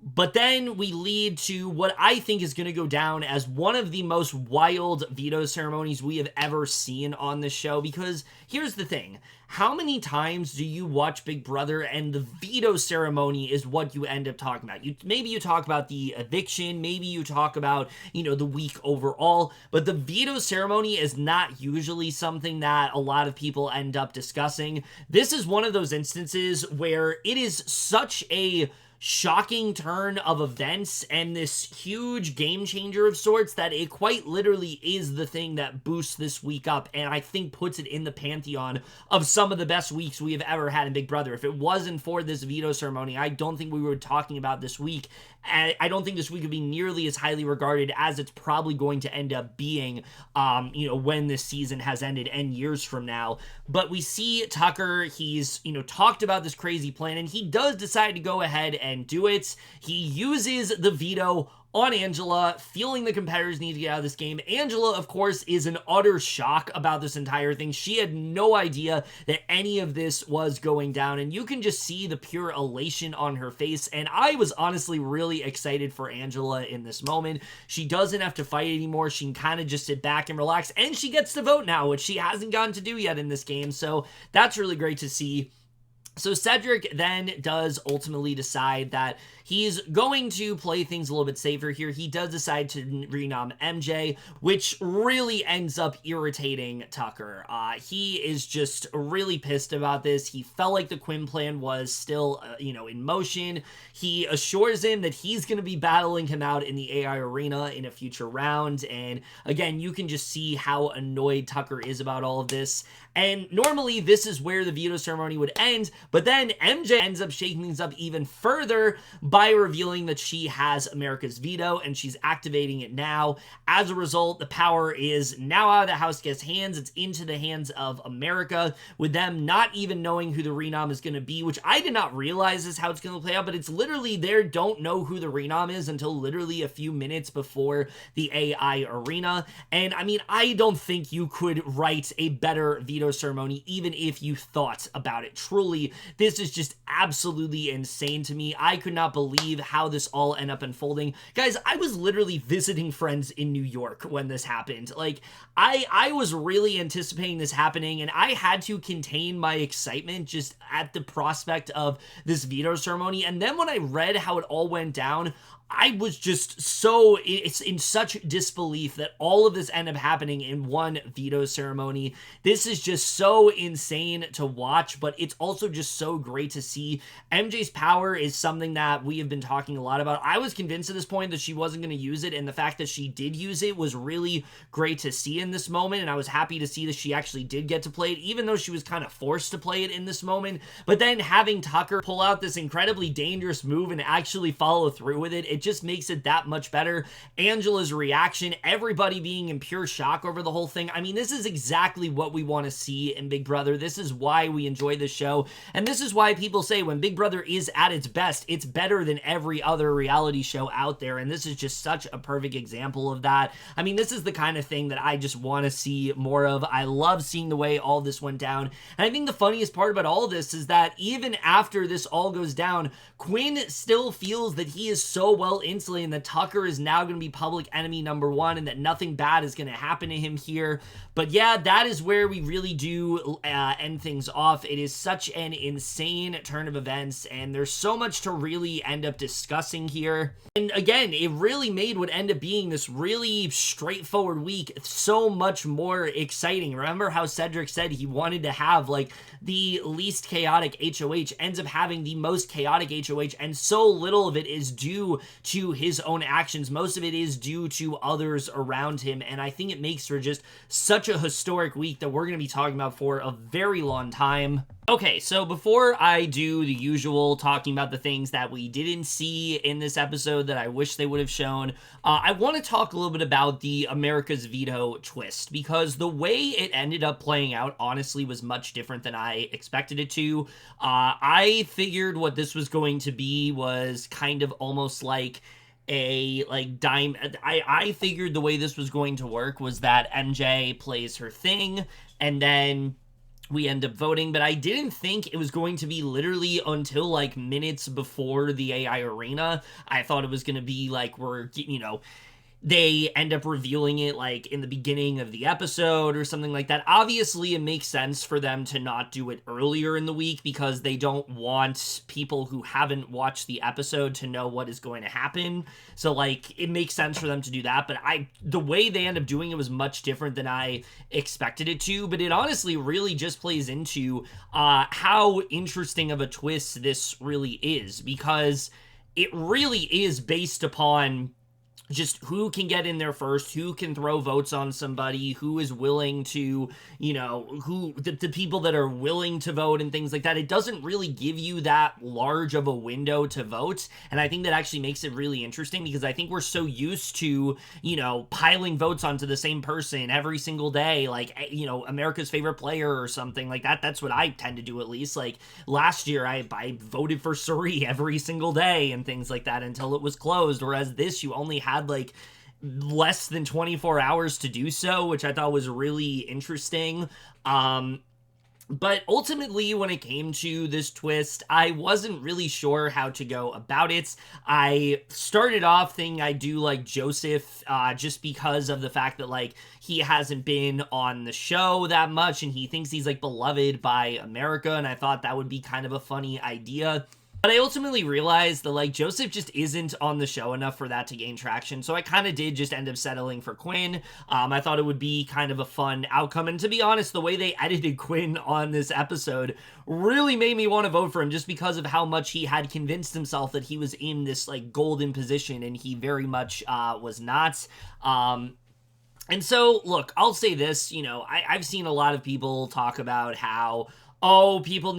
But then we lead to what I think is going to go down as one of the most wild veto ceremonies we have ever seen on this show, because here's the thing. How many times do you watch Big Brother and the veto ceremony is what you end up talking about? Maybe you talk about the eviction, maybe you talk about, the week overall, but the veto ceremony is not usually something that a lot of people end up discussing. This is one of those instances where it is such a shocking turn of events and this huge game changer of sorts that it quite literally is the thing that boosts this week up, and I think puts it in the pantheon of some of the best weeks we have ever had in Big Brother. If it wasn't for this veto ceremony, I don't think we were talking about this week. I don't think this week would be nearly as highly regarded as it's probably going to end up being, when this season has ended and years from now. But we see Tucker, he's, talked about this crazy plan, and he does decide to go ahead and do it. He uses the veto on Angela, feeling the competitors need to get out of this game. Angela, of course, is in utter shock about this entire thing. She had no idea that any of this was going down, and you can just see the pure elation on her face, and I was honestly really excited for Angela in this moment. She doesn't have to fight anymore. She can kind of just sit back and relax, and she gets to vote now, which she hasn't gotten to do yet in this game, so that's really great to see. So Cedric then does ultimately decide that he's going to play things a little bit safer here. He does decide to renom MJ, which really ends up irritating Tucker. He is just really pissed about this. He felt like the Quinn plan was still, in motion. He assures him that he's going to be battling him out in the AI arena in a future round. And again, you can just see how annoyed Tucker is about all of this. And normally this is where the veto ceremony would end, but then MJ ends up shaking things up even further by revealing that she has America's veto and she's activating it now. As a result, the power is now out of the house guests' hands. It's into the hands of America, with them not even knowing who the renom is going to be, which I did not realize is how it's going to play out, but it's literally they don't know who the renom is until literally a few minutes before the AI arena. And I mean, I don't think you could write a better veto ceremony even if you thought about it. Truly, this is just absolutely insane to me. I could not believe how this all ended up unfolding. Guys, I was literally visiting friends in New York when this happened. Like, I was really anticipating this happening, and I had to contain my excitement just at the prospect of this veto ceremony. And then when I read how it all went down, I was just it's in such disbelief that all of this ended up happening in one veto ceremony. This is just so insane to watch, but it's also just so great to see. MJ's power is something that we have been talking a lot about. I was convinced at this point that she wasn't going to use it, and the fact that she did use it was really great to see in this moment, and I was happy to see that she actually did get to play it, even though she was kind of forced to play it in this moment. But then having Tucker pull out this incredibly dangerous move and actually follow through with it, it just makes it that much better. Angela's reaction, everybody being in pure shock over the whole thing. I mean, this is exactly what we want to see in Big Brother. This is why we enjoy this show, and this is why people say when Big Brother is at its best, it's better than every other reality show out there, and this is just such a perfect example of that. I mean, this is the kind of thing that I just want to see more of. I love seeing the way all this went down, and I think the funniest part about all of this is that even after this all goes down, Quinn still feels that he is so well insulated and that Tucker is now going to be public enemy number one and that nothing bad is going to happen to him here. But yeah, that is where we really do end things off. It is such an insane turn of events, and there's so much to really end up discussing here. And again, it really made what ended up being this really straightforward week so much more exciting. Remember how Cedric said he wanted to have like the least chaotic HOH, ends up having the most chaotic HOH, and so little of it is due to his own actions. Most of it is due to others around him, and I think it makes for just such a historic week that we're going to be talking about for a very long time. Okay, so before I do the usual talking about the things that we didn't see in this episode that I wish they would have shown, I want to talk a little bit about the America's Veto twist, because the way it ended up playing out honestly was much different than I expected it to. I figured what this was going to be was kind of almost like I figured the way this was going to work was that MJ plays her thing and then we end up voting, but I didn't think it was going to be literally until like minutes before the AI arena. I thought it was going to be like they end up revealing it like in the beginning of the episode or something like that. Obviously, it makes sense for them to not do it earlier in the week because they don't want people who haven't watched the episode to know what is going to happen. So like it makes sense for them to do that, but the way they end up doing it was much different than I expected it to. But it honestly really just plays into how interesting of a twist this really is, because it really is based upon just who can get in there first, who can throw votes on somebody, who is willing to, the people that are willing to vote and things like that. It doesn't really give you that large of a window to vote. And I think that actually makes it really interesting, because I think we're so used to, piling votes onto the same person every single day, like, America's favorite player or something like that. That's what I tend to do, at least. Like last year, I voted for Suri every single day and things like that until it was closed. Whereas this, you only had like less than 24 hours to do so, which I thought was really interesting. But ultimately, when it came to this twist, I wasn't really sure how to go about it. I started off thinking I do like Joseph, just because of the fact that like he hasn't been on the show that much and he thinks he's like beloved by America, and I thought that would be kind of a funny idea. But I ultimately realized that, like, Joseph just isn't on the show enough for that to gain traction, so I kind of did just end up settling for Quinn. I thought it would be kind of a fun outcome, and to be honest, the way they edited Quinn on this episode really made me want to vote for him, just because of how much he had convinced himself that he was in this, like, golden position, and he very much was not. And so, look, I'll say this, I've seen a lot of people talk about how, people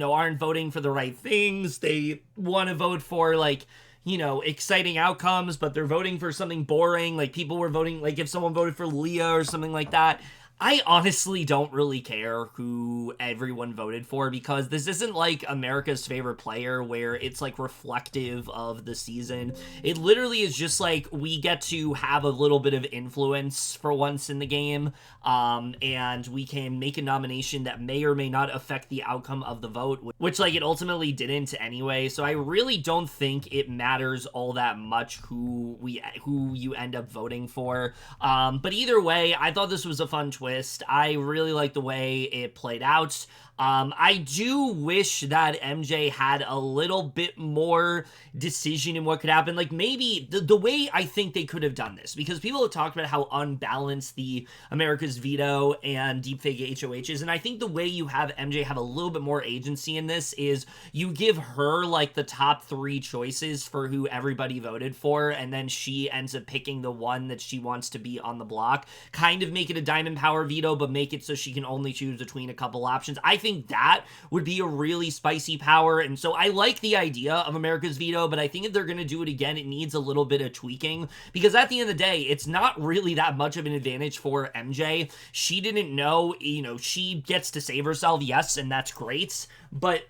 aren't voting for the right things. They want to vote for, like, exciting outcomes, but they're voting for something boring. Like, people were voting, like, if someone voted for Leah or something like that. I honestly don't really care who everyone voted for, because this isn't like America's favorite player where it's like reflective of the season. It literally is just like we get to have a little bit of influence for once in the game, and we can make a nomination that may or may not affect the outcome of the vote, which like it ultimately didn't anyway. So I really don't think it matters all that much who you end up voting for. But either way, I thought this was a fun twist. I really like the way it played out. I do wish that MJ had a little bit more decision in what could happen. Like, maybe the way I think they could have done this, because people have talked about how unbalanced the America's Veto and Deepfake HOH is, and I think the way you have MJ have a little bit more agency in this is you give her, like, the top 3 choices for who everybody voted for, and then she ends up picking the one that she wants to be on the block. Kind of make it a Diamond Power veto, but make it so she can only choose between a couple options. I think that would be a really spicy power, and so I like the idea of America's Veto, but I think if they're going to do it again, it needs a little bit of tweaking, because at the end of the day, it's not really that much of an advantage for MJ. She didn't know, she gets to save herself, yes, and that's great, but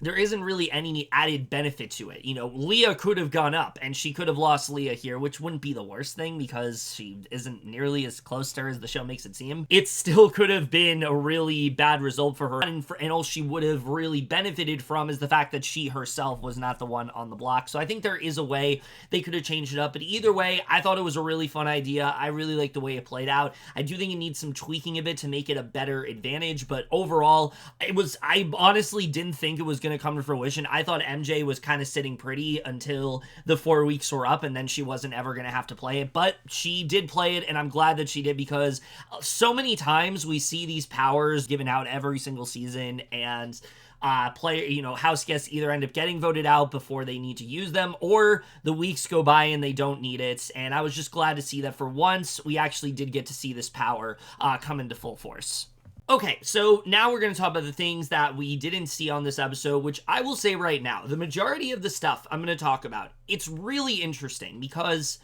there isn't really any added benefit to it. Leah could have gone up, and she could have lost Leah here, which wouldn't be the worst thing, because she isn't nearly as close to her as the show makes it seem. It still could have been a really bad result for her, and all she would have really benefited from is the fact that she herself was not the one on the block. So I think there is a way they could have changed it up, but either way, I thought it was a really fun idea. I really like the way it played out. I do think it needs some tweaking a bit to make it a better advantage, but overall, I honestly didn't think it was going going to come to fruition. I thought MJ was kind of sitting pretty until the 4 weeks were up, and then she wasn't ever going to have to play it. But she did play it, and I'm glad that she did, because so many times we see these powers given out every single season, and house guests either end up getting voted out before they need to use them, or the weeks go by and they don't need it. And I was just glad to see that for once we actually did get to see this power come into full force. Okay, so now we're going to talk about the things that we didn't see on this episode, which I will say right now, the majority of the stuff I'm going to talk about, it's really interesting because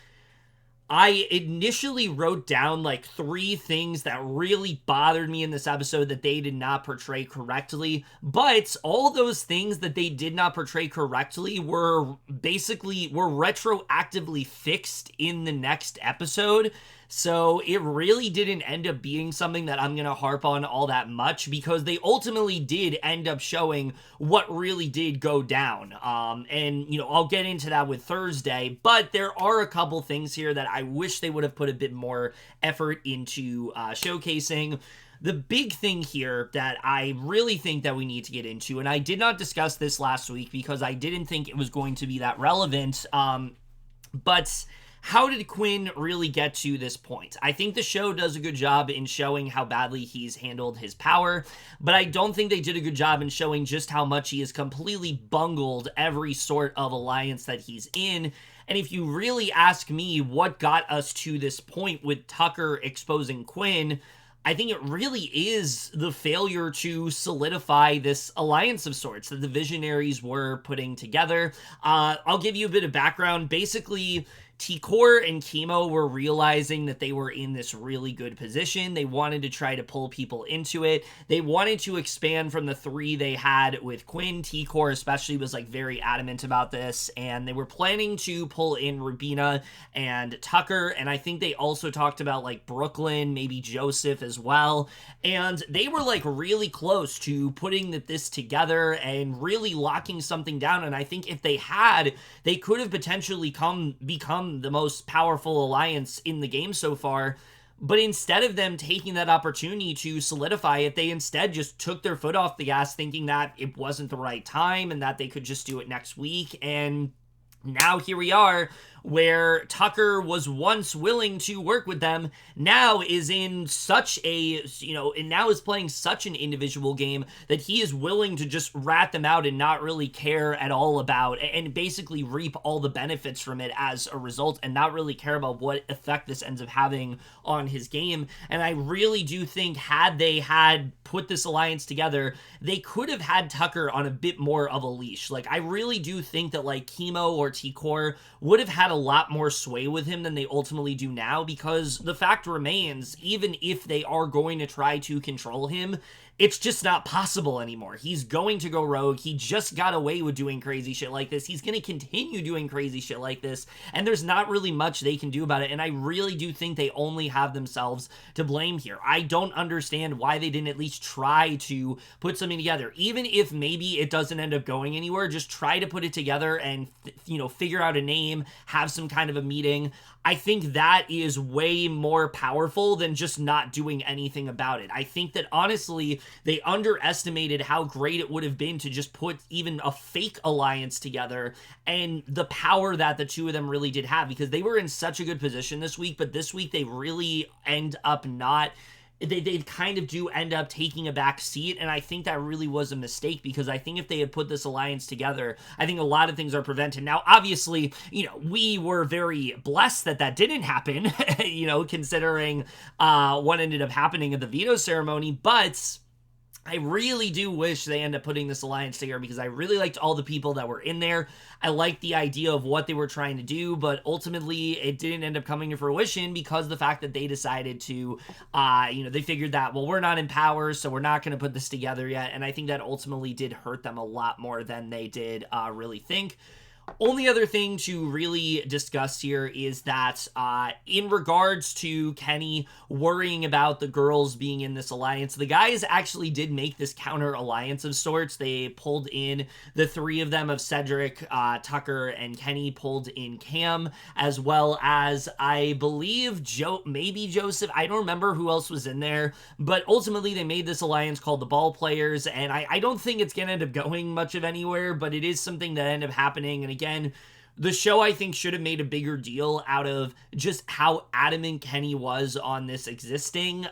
I initially wrote down like 3 things that really bothered me in this episode that they did not portray correctly, but all those things that they did not portray correctly were retroactively fixed in the next episode. So it really didn't end up being something that I'm going to harp on all that much, because they ultimately did end up showing what really did go down. I'll get into that with Thursday, but there are a couple things here that I wish they would have put a bit more effort into showcasing. The big thing here that I really think that we need to get into, and I did not discuss this last week because I didn't think it was going to be that relevant, but how did Quinn really get to this point? I think the show does a good job in showing how badly he's handled his power, but I don't think they did a good job in showing just how much he has completely bungled every sort of alliance that he's in. And if you really ask me what got us to this point with Tucker exposing Quinn, I think it really is the failure to solidify this alliance of sorts that the Visionaries were putting together. I'll give you a bit of background. Basically, T-Core and Kimo were realizing that they were in this really good position. They wanted to try to pull people into it. They wanted to expand from the 3 they had with Quinn. T-Core especially was like very adamant about this, and they were planning to pull in Rubina and Tucker, and I think they also talked about like Brooklyn, maybe Joseph as well, and they were like really close to putting this together and really locking something down. And I think if they had, they could have potentially become the most powerful alliance in the game so far. But instead of them taking that opportunity to solidify it, they instead just took their foot off the gas, thinking that it wasn't the right time and that they could just do it next week. And now here we are, where Tucker was once willing to work with them, now is in such a, and now is playing such an individual game that he is willing to just rat them out and not really care at all about, and basically reap all the benefits from it as a result, and not really care about what effect this ends up having on his game. And I really do think had they had put this alliance together, they could have had Tucker on a bit more of a leash. Like, I really do think that like Kimo or T-Core would have had a lot more sway with him than they ultimately do now, because the fact remains, even if they are going to try to control him, it's just not possible anymore. He's going to go rogue. He just got away with doing crazy shit like this. He's going to continue doing crazy shit like this, and there's not really much they can do about it. And I really do think they only have themselves to blame here. I don't understand why they didn't at least try to put something together. Even if maybe it doesn't end up going anywhere, just try to put it together and, figure out a name, have some kind of a meeting. I think that is way more powerful than just not doing anything about it. I think that honestly, they underestimated how great it would have been to just put even a fake alliance together, and the power that the two of them really did have, because they were in such a good position this week, but this week they really end up not. They kind of do end up taking a back seat, and I think that really was a mistake, because I think if they had put this alliance together, I think a lot of things are prevented. Now, obviously, we were very blessed that didn't happen, considering what ended up happening at the veto ceremony, but I really do wish they end up putting this alliance together, because I really liked all the people that were in there. I liked the idea of what they were trying to do, but ultimately it didn't end up coming to fruition because of the fact that they decided to, they figured that, well, we're not in power, so we're not going to put this together yet. And I think that ultimately did hurt them a lot more than they did really think. Only other thing to really discuss here is that in regards to Kenny worrying about the girls being in this alliance, the guys actually did make this counter alliance of sorts. They pulled in the three of them of Cedric, Tucker, and Kenny pulled in Cam, as well as I believe maybe Joseph. I don't remember who else was in there, but ultimately they made this alliance called the Ball Players, and I don't think it's going to end up going much of anywhere, but it is something that ended up happening. And again, the show, I think, should have made a bigger deal out of just how adamant Kenny was on this existing,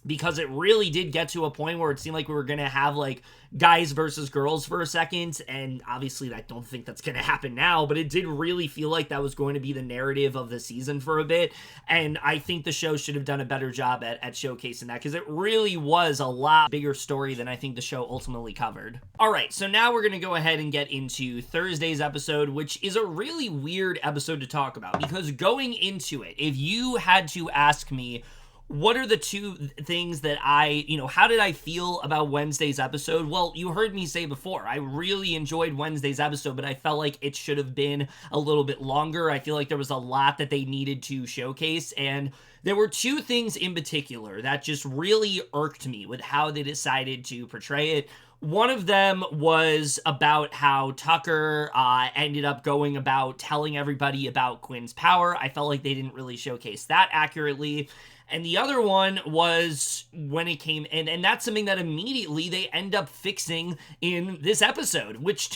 because it really did get to a point where it seemed like we were going to have, like, guys versus girls for a second, and obviously I don't think that's going to happen now, but it did really feel like that was going to be the narrative of the season for a bit, and I think the show should have done a better job at showcasing that, because it really was a lot bigger story than I think the show ultimately covered. Alright, so now we're going to go ahead and get into Thursday's episode, which is a really weird episode to talk about, because going into it, if you had to ask me, what are the two things that how did I feel about Wednesday's episode? Well, you heard me say before, I really enjoyed Wednesday's episode, but I felt like it should have been a little bit longer. I feel like there was a lot that they needed to showcase, and there were two things in particular that just really irked me with how they decided to portray it. One of them was about how Tucker ended up going about telling everybody about Quinn's power. I felt like they didn't really showcase that accurately. And the other one was when it came in, and that's something that immediately they end up fixing in this episode, which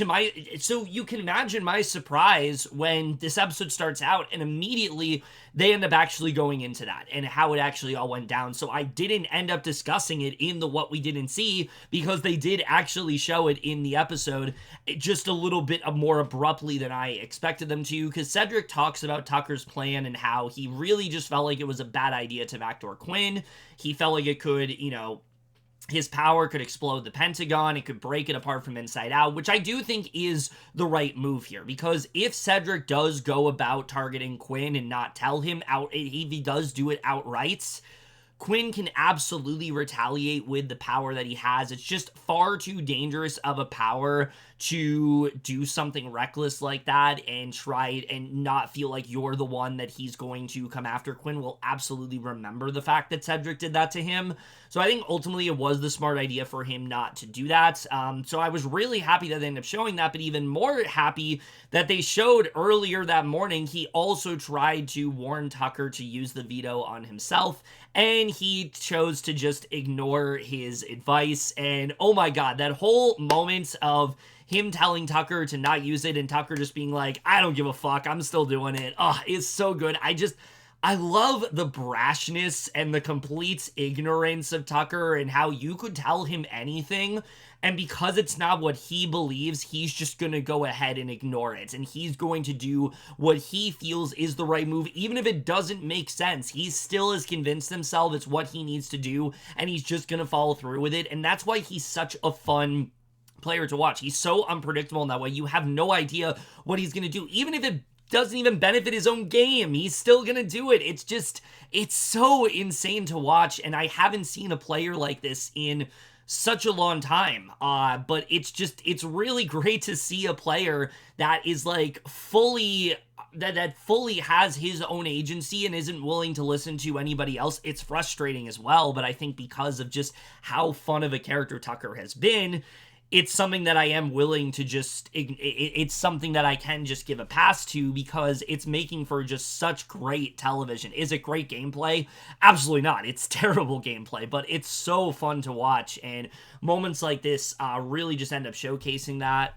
so you can imagine my surprise when this episode starts out and immediately they end up actually going into that and how it actually all went down. So I didn't end up discussing it in the What We Didn't See, because they did actually show it in the episode just a little bit more abruptly than I expected them to, because Cedric talks about Tucker's plan and how he really just felt like it was a bad idea to backdoor Quinn. He felt like it could, his power could explode the Pentagon. It could break it apart from inside out, which I do think is the right move here, because if Cedric does go about targeting Quinn and not tell him out, if he does do it outright, Quinn can absolutely retaliate with the power that he has. It's just far too dangerous of a power to do something reckless like that and try and not feel like you're the one that he's going to come after. Quinn will absolutely remember the fact that Cedric did that to him. So I think ultimately it was the smart idea for him not to do that. So I was really happy that they ended up showing that, but even more happy that they showed earlier that morning he also tried to warn Tucker to use the veto on himself, and he chose to just ignore his advice. And oh my god, that whole moment of him telling Tucker to not use it and Tucker just being like, I don't give a fuck, I'm still doing it. Oh, it's so good. I love the brashness and the complete ignorance of Tucker and how you could tell him anything, and because it's not what he believes, he's just going to go ahead and ignore it, and he's going to do what he feels is the right move, even if it doesn't make sense. He still has convinced himself it's what he needs to do, and he's just going to follow through with it, and that's why he's such a fun player to watch. He's so unpredictable in that way. You have no idea what he's going to do, even if it doesn't even benefit his own game. He's still gonna do it. It's so insane to watch, and I haven't seen a player like this in such a long time. But it's really great to see a player that is like fully that fully has his own agency and isn't willing to listen to anybody else. It's frustrating as well, but I think because of just how fun of a character Tucker has been, it's something that I am willing to it's something that I can just give a pass to, because it's making for just such great television. Is it great gameplay? Absolutely not. It's terrible gameplay, but it's so fun to watch, and moments like this really just end up showcasing that.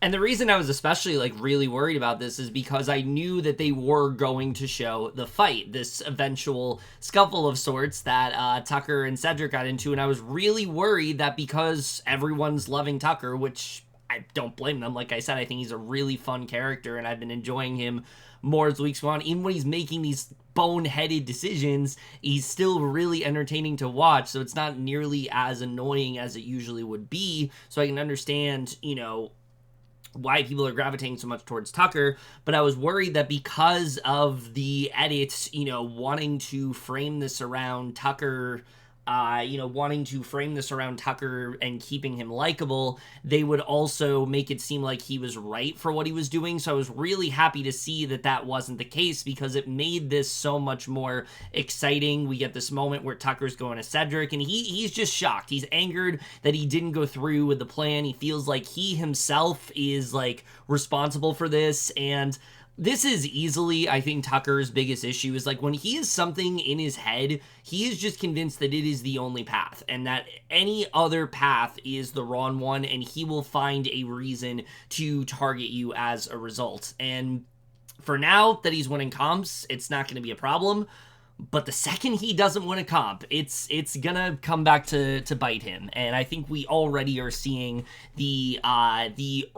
And the reason I was especially really worried about this is because I knew that they were going to show the fight, this eventual scuffle of sorts that Tucker and Cedric got into, and I was really worried that because everyone's loving Tucker, which I don't blame them. Like I said, I think he's a really fun character, and I've been enjoying him more as the weeks go on. Even when he's making these boneheaded decisions, he's still really entertaining to watch, so it's not nearly as annoying as it usually would be. So I can understand, why people are gravitating so much towards Tucker, but I was worried that because of the edits, wanting to frame this around Tucker wanting to frame this around Tucker and keeping him likable, they would also make it seem like he was right for what he was doing. So I was really happy to see that that wasn't the case, because it made this so much more exciting. We get this moment where Tucker's going to Cedric, and he's just shocked. He's angered that he didn't go through with the plan. He feels like he himself is like responsible for this, and this is easily, I think, Tucker's biggest issue, is like when he has something in his head, he is just convinced that it is the only path and that any other path is the wrong one, and he will find a reason to target you as a result. And for now that he's winning comps, it's not going to be a problem. But the second he doesn't win a comp, it's gonna come back to bite him. And I think we already are seeing the early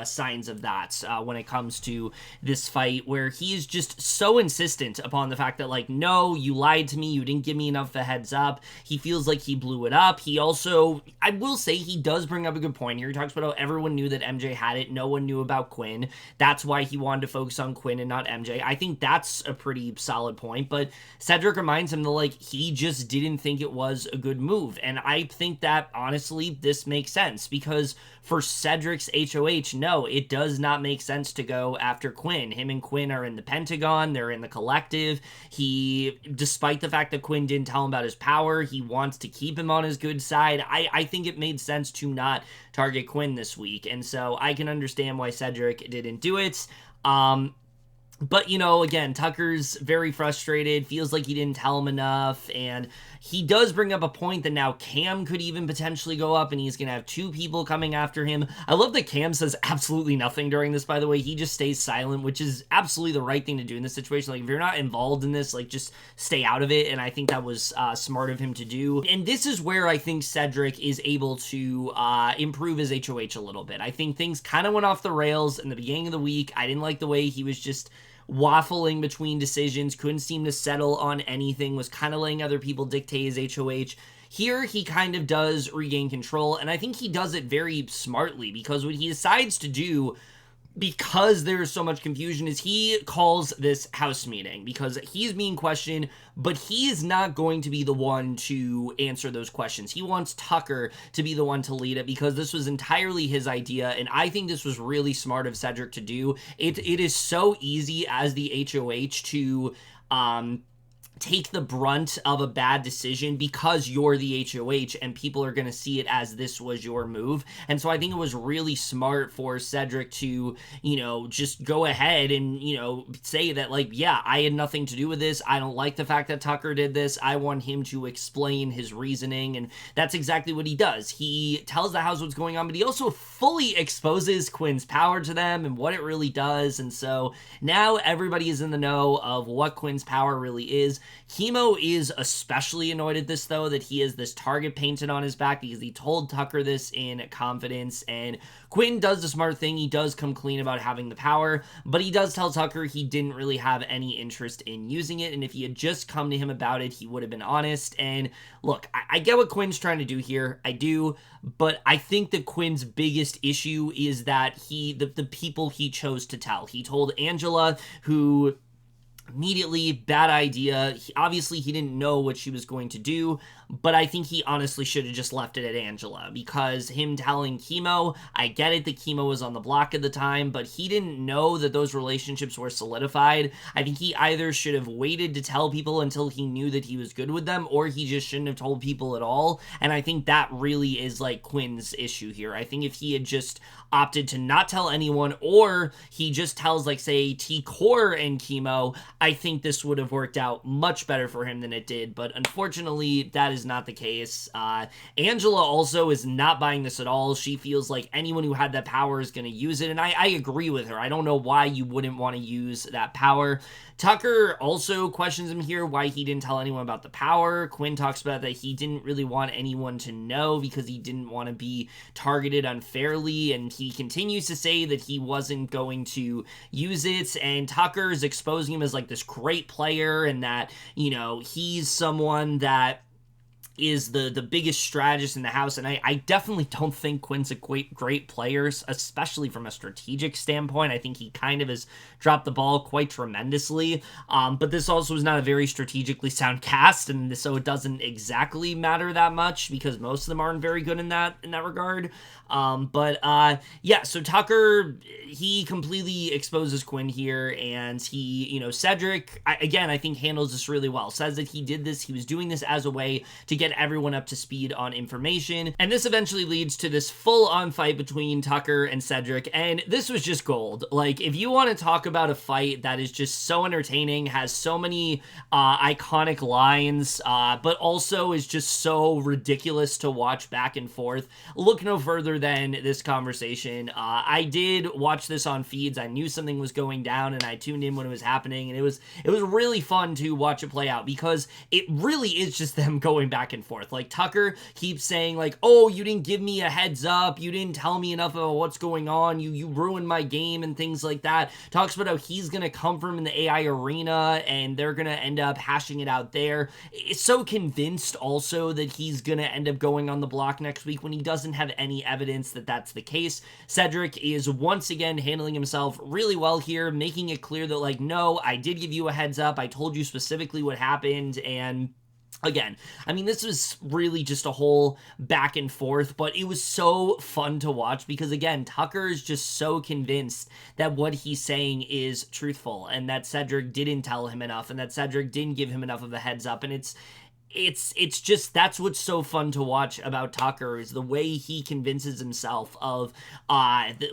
signs of that when it comes to this fight, where he is just so insistent upon the fact that, like, no, you lied to me, you didn't give me enough of a heads up. He feels like he blew it up. He also, I will say, he does bring up a good point here. He talks about how everyone knew that MJ had it, no one knew about Quinn. That's why he wanted to focus on Quinn and not MJ. I think that's a pretty solid point, but Cedric reminds him that, like, he just didn't think it was a good move. And I think that, honestly, this makes sense, because for Cedric's HOH, no, it does not make sense to go after Quinn. Him and Quinn are in the Pentagon, they're in the collective. He, despite the fact that Quinn didn't tell him about his power, he wants to keep him on his good side. I think it made sense to not target Quinn this week, and so I can understand why Cedric didn't do it. But, again, Tucker's very frustrated, feels like he didn't tell him enough, and he does bring up a point that now Cam could even potentially go up, and he's going to have two people coming after him. I love that Cam says absolutely nothing during this, by the way. He just stays silent, which is absolutely the right thing to do in this situation. Like, if you're not involved in this, like, just stay out of it, and I think that was smart of him to do. And this is where I think Cedric is able to improve his HOH a little bit. I think things kind of went off the rails in the beginning of the week. I didn't like the way he was just waffling between decisions, couldn't seem to settle on anything, was kind of letting other people dictate his HOH. Here, he kind of does regain control, and I think he does it very smartly, because what he decides to do, because there's so much confusion, is he calls this house meeting, because he's being questioned, but he is not going to be the one to answer those questions. He wants Tucker to be the one to lead it, because this was entirely his idea, and I think this was really smart of Cedric to do. It is so easy as the HOH to take the brunt of a bad decision because you're the HOH and people are going to see it as this was your move. And so I think it was really smart for Cedric to, just go ahead and, say that, like, yeah, I had nothing to do with this. I don't like the fact that Tucker did this. I want him to explain his reasoning. And that's exactly what he does. He tells the house what's going on, but he also fully exposes Quinn's power to them and what it really does. And so now everybody is in the know of what Quinn's power really is. Kimo is especially annoyed at this, though, that he has this target painted on his back, because he told Tucker this in confidence, and Quinn does the smart thing. He does come clean about having the power, but he does tell Tucker he didn't really have any interest in using it, and if he had just come to him about it, he would have been honest. And look, I get what Quinn's trying to do here. I do, but I think that Quinn's biggest issue is that the people he chose to tell. He told Angela, who immediately, bad idea. Obviously, he didn't know what she was going to do, but I think he honestly should have just left it at Angela, because him telling Kimo, I get it that Kimo was on the block at the time, but he didn't know that those relationships were solidified. I think he either should have waited to tell people until he knew that he was good with them, or he just shouldn't have told people at all. And I think that really is, like, Quinn's issue here. I think if he had just opted to not tell anyone, or he just tells, like, say, T-Core and Kimo, I think this would have worked out much better for him than it did. But unfortunately, that is not the case. Angela also is not buying this at all. She feels like anyone who had that power is going to use it, and I agree with her. I don't know why you wouldn't want to use that power. Tucker also questions him here why he didn't tell anyone about the power. Quinn talks about that he didn't really want anyone to know because he didn't want to be targeted unfairly, and he continues to say that he wasn't going to use it, and Tucker is exposing him as, like, this great player, and that, he's someone that is the biggest strategist in the house, and I definitely don't think Quinn's a great player, especially from a strategic standpoint. I think he kind of has dropped the ball quite tremendously, but this also is not a very strategically sound cast, and so it doesn't exactly matter that much because most of them aren't very good in that regard. Yeah, so Tucker, he completely exposes Quinn here, and he, Cedric, again, I think handles this really well. Says that he did this, he was doing this as a way to get everyone up to speed on information, and this eventually leads to this full-on fight between Tucker and Cedric, and this was just gold. Like, if you want to talk about a fight that is just so entertaining, has so many iconic lines, but also is just so ridiculous to watch back and forth, look no further than this conversation. I did watch this on feeds. I knew something was going down, and I tuned in when it was happening, and it was really fun to watch it play out because it really is just them going back and forth. Like, Tucker keeps saying, like, oh, you didn't give me a heads up, you didn't tell me enough about what's going on, you ruined my game, and things like that. Talks about how he's gonna come from in the AI arena, and they're gonna end up hashing it out there. It's so convinced also that he's gonna end up going on the block next week when he doesn't have any evidence that that's the case. Cedric is once again handling himself really well here, making it clear that, like, no, I did give you a heads up, I told you specifically what happened, and again, I mean, this was really just a whole back and forth, but it was so fun to watch because, again, Tucker is just so convinced that what he's saying is truthful and that Cedric didn't tell him enough and that Cedric didn't give him enough of a heads up, and it's just, that's what's so fun to watch about Tucker is the way he convinces himself of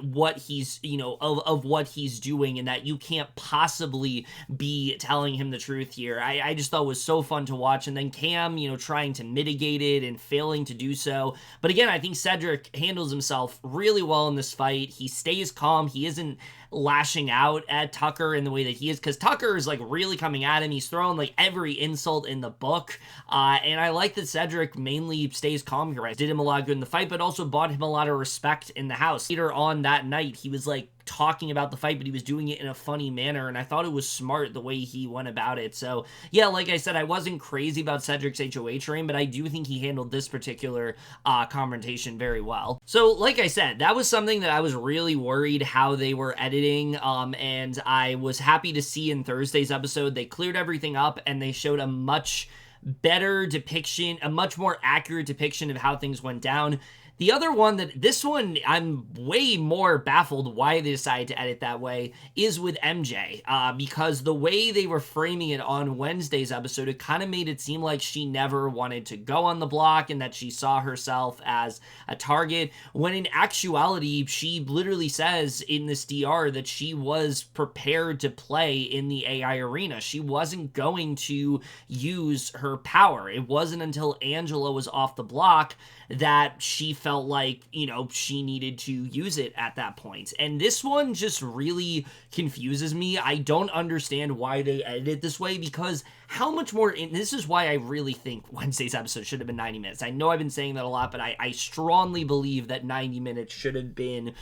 what he's, of what he's doing, and that you can't possibly be telling him the truth here. I just thought it was so fun to watch, and then Cam, trying to mitigate it and failing to do so. But again, I think Cedric handles himself really well in this fight. He stays calm. He isn't lashing out at Tucker in the way that he is, because Tucker is like really coming at him. He's throwing like every insult in the book, and I like that Cedric mainly stays calm here. I did him a lot of good in the fight, but also bought him a lot of respect in the house. Later on that night, he was like talking about the fight, but he was doing it in a funny manner, and I thought it was smart the way he went about it. So yeah, like I said, I wasn't crazy about Cedric's HOH reign, but I do think he handled this particular confrontation very well. So like I said, that was something that I was really worried how they were editing, and I was happy to see in Thursday's episode they cleared everything up and they showed a much better depiction, a much more accurate depiction of how things went down. The other one this one, I'm way more baffled why they decided to edit that way, is with MJ, because the way they were framing it on Wednesday's episode, it kind of made it seem like she never wanted to go on the block and that she saw herself as a target, when in actuality, she literally says in this DR that she was prepared to play in the AI arena. She wasn't going to use her power. It wasn't until Angela was off the block that she felt like, she needed to use it at that point. And this one just really confuses me. I don't understand why they edited it this way, because how much more, this is why I really think Wednesday's episode should have been 90 minutes. I know I've been saying that a lot, but I strongly believe that 90 minutes should have been,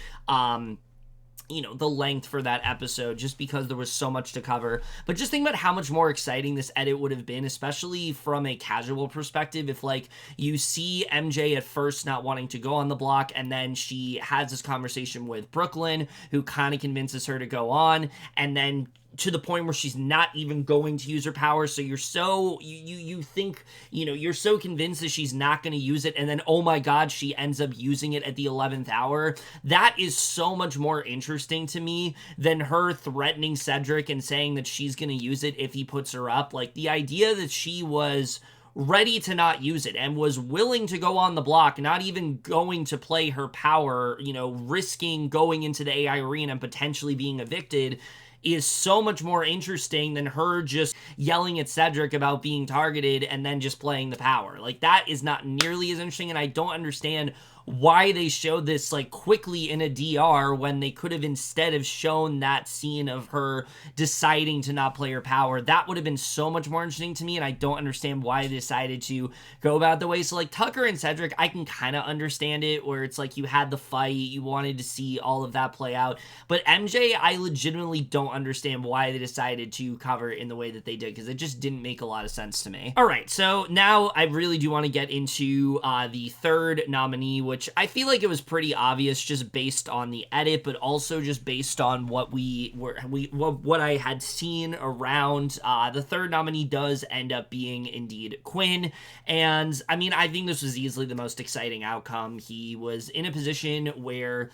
the length for that episode, just because there was so much to cover. But just think about how much more exciting this edit would have been, especially from a casual perspective, if like you see MJ at first not wanting to go on the block, and then she has this conversation with Brooklyn, who kind of convinces her to go on, and then to the point where she's not even going to use her power. So you're so, you think, you're so convinced that she's not going to use it, and then, oh my god, she ends up using it at the 11th hour. That is so much more interesting to me than her threatening Cedric and saying that she's going to use it if he puts her up. Like, the idea that she was ready to not use it and was willing to go on the block, not even going to play her power, risking going into the AI arena and potentially being evicted, is so much more interesting than her just yelling at Cedric about being targeted and then just playing the power. Like, that is not nearly as interesting, and I don't understand why they showed this like quickly in a DR when they could have instead have shown that scene of her deciding to not play her power. That would have been so much more interesting to me, and I don't understand why they decided to go about the way. So like Tucker and Cedric, I can kind of understand it, where it's like you had the fight, you wanted to see all of that play out, but MJ, I legitimately don't understand why they decided to cover it in the way that they did, because it just didn't make a lot of sense to me. All right, so now I really do want to get into the third nominee, which I feel like it was pretty obvious just based on the edit, but also just based on what what I had seen around. The third nominee does end up being indeed Quinn, and I mean, I think this was easily the most exciting outcome. He was in a position where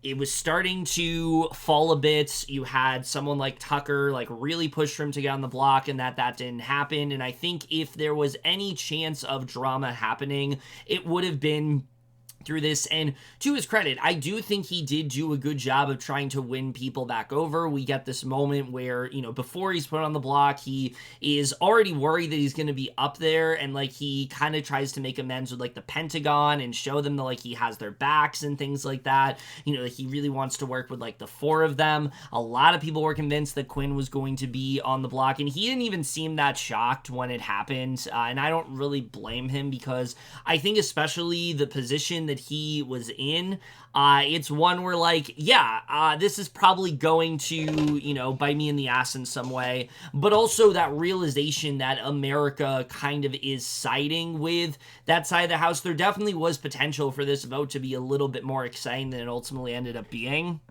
it was starting to fall a bit. You had someone like Tucker like really push for him to get on the block, and that didn't happen. And I think if there was any chance of drama happening, it would have been through this. And to his credit, I do think he did do a good job of trying to win people back over. We get this moment where, you know, before he's put on the block, he is already worried that he's going to be up there, and like he kind of tries to make amends with like the Pentagon and show them that like he has their backs and things like that. You know, he really wants to work with like the four of them. A lot of people were convinced that Quinn was going to be on the block, and he didn't even seem that shocked when it happened. And I don't really blame him, because I think especially the position that he was in, it's one where like, yeah, this is probably going to, you know, bite me in the ass in some way, but also that realization that America kind of is siding with that side of the house. There definitely was potential for this vote to be a little bit more exciting than it ultimately ended up being.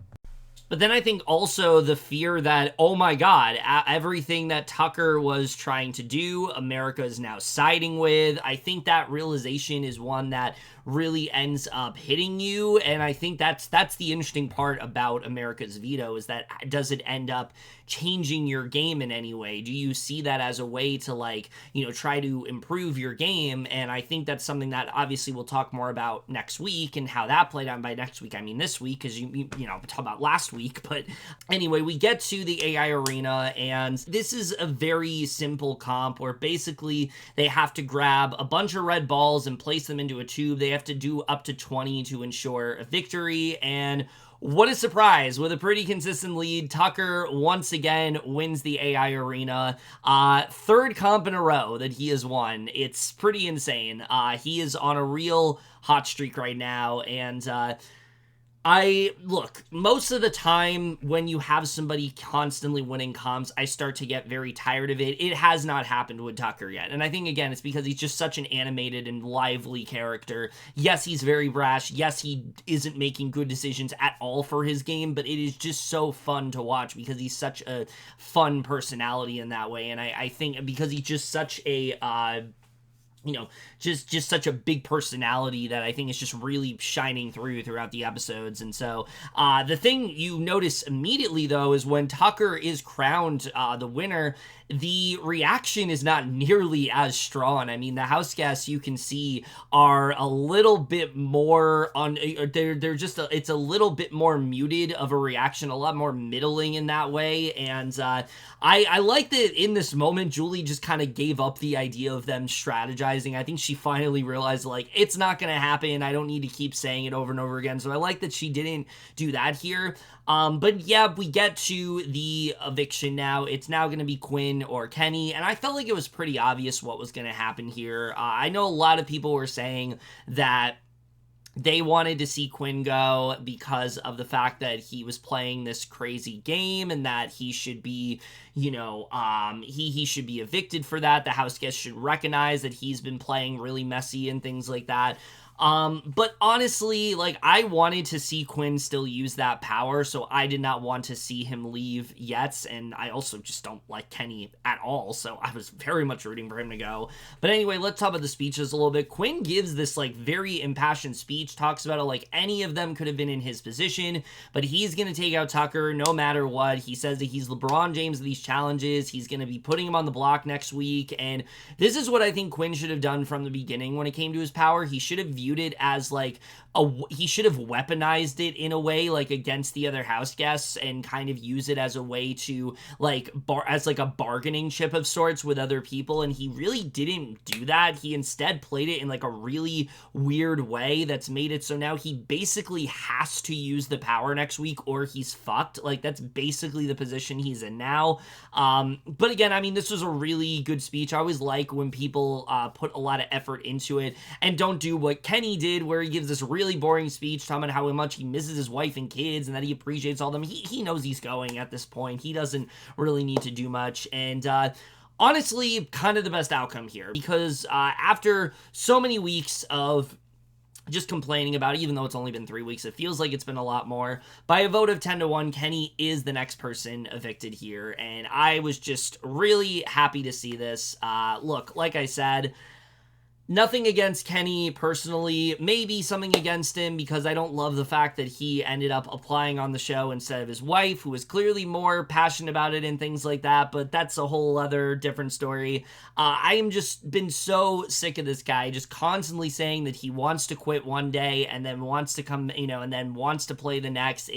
But then I think also the fear that, oh my God, everything that Tucker was trying to do, America is now siding with. I think that realization is one that really ends up hitting you, and I think that's the interesting part about America's veto, is that does it end up changing your game in any way? Do you see that as a way to, like, you know, try to improve your game? And I think that's something that obviously we'll talk more about next week, and how that played out. And by next week, I mean this week, because you know, talk about last week. But anyway, we get to the AI arena, and this is a very simple comp where basically they have to grab a bunch of red balls and place them into a tube. They have to do up to 20 to ensure a victory, and what a surprise. With a pretty consistent lead, Tucker once again wins the AI arena. Third comp in a row that he has won. It's pretty insane. He is on a real hot streak right now, and look, most of the time when you have somebody constantly winning comps, I start to get very tired of it. It has not happened with Tucker yet. And I think, again, it's because he's just such an animated and lively character. Yes, he's very brash. Yes, he isn't making good decisions at all for his game, but it is just so fun to watch because he's such a fun personality in that way. And I think because he's just such a, you know, just such a big personality that I think is just really shining throughout the episodes. And so the thing you notice immediately, though, is when Tucker is crowned the winner, the reaction is not nearly as strong. I mean, the house guests, you can see, are a little bit more on, they're just, it's a little bit more muted of a reaction, a lot more middling in that way. And I like that in this moment, Julie just kind of gave up the idea of them strategizing. I think she finally realized, like, it's not going to happen. I don't need to keep saying it over and over again. So I like that she didn't do that here. But yeah, we get to the eviction now. It's now going to be Quinn or Kenny, and I felt like it was pretty obvious what was going to happen here. I know a lot of people were saying that they wanted to see Quinn go because of the fact that he was playing this crazy game and that he should be, you know, he should be evicted for that. The house guests should recognize that he's been playing really messy and things like that. But honestly, like, I wanted to see Quinn still use that power, so I did not want to see him leave yet, and I also just don't like Kenny at all, so I was very much rooting for him to go. But anyway, let's talk about the speeches a little bit. Quinn gives this, like, very impassioned speech, talks about it like any of them could have been in his position, but he's gonna take out Tucker no matter what. He says that he's LeBron James of these challenges. He's going to be putting him on the block next week. And this is what I think Quinn should have done from the beginning when it came to his power. He should have viewed it as like he should have weaponized it in a way, like against the other house guests, and kind of use it as a way to like as like a bargaining chip of sorts with other people. And he really didn't do that. He instead played it in like a really weird way that's made it so now he basically has to use the power next week or he's fucked. Like that's basically the position he's in now. But again, I mean, this was a really good speech. I always like when people put a lot of effort into it and don't do what Kenny did, where he gives this really boring speech talking about how much he misses his wife and kids and that he appreciates all them. He knows he's going at this point. He doesn't really need to do much. And honestly, kind of the best outcome here, because after so many weeks of just complaining about it, even though it's only been 3 weeks, it feels like it's been a lot more. By a vote of 10-1, Kenny is the next person evicted here, and I was just really happy to see this. Look, like I said, nothing against Kenny personally, maybe something against him because I don't love the fact that he ended up applying on the show instead of his wife, who was clearly more passionate about it and things like that, but that's a whole other different story. I am just been so sick of this guy just constantly saying that he wants to quit one day and then wants to come, and then wants to play the next.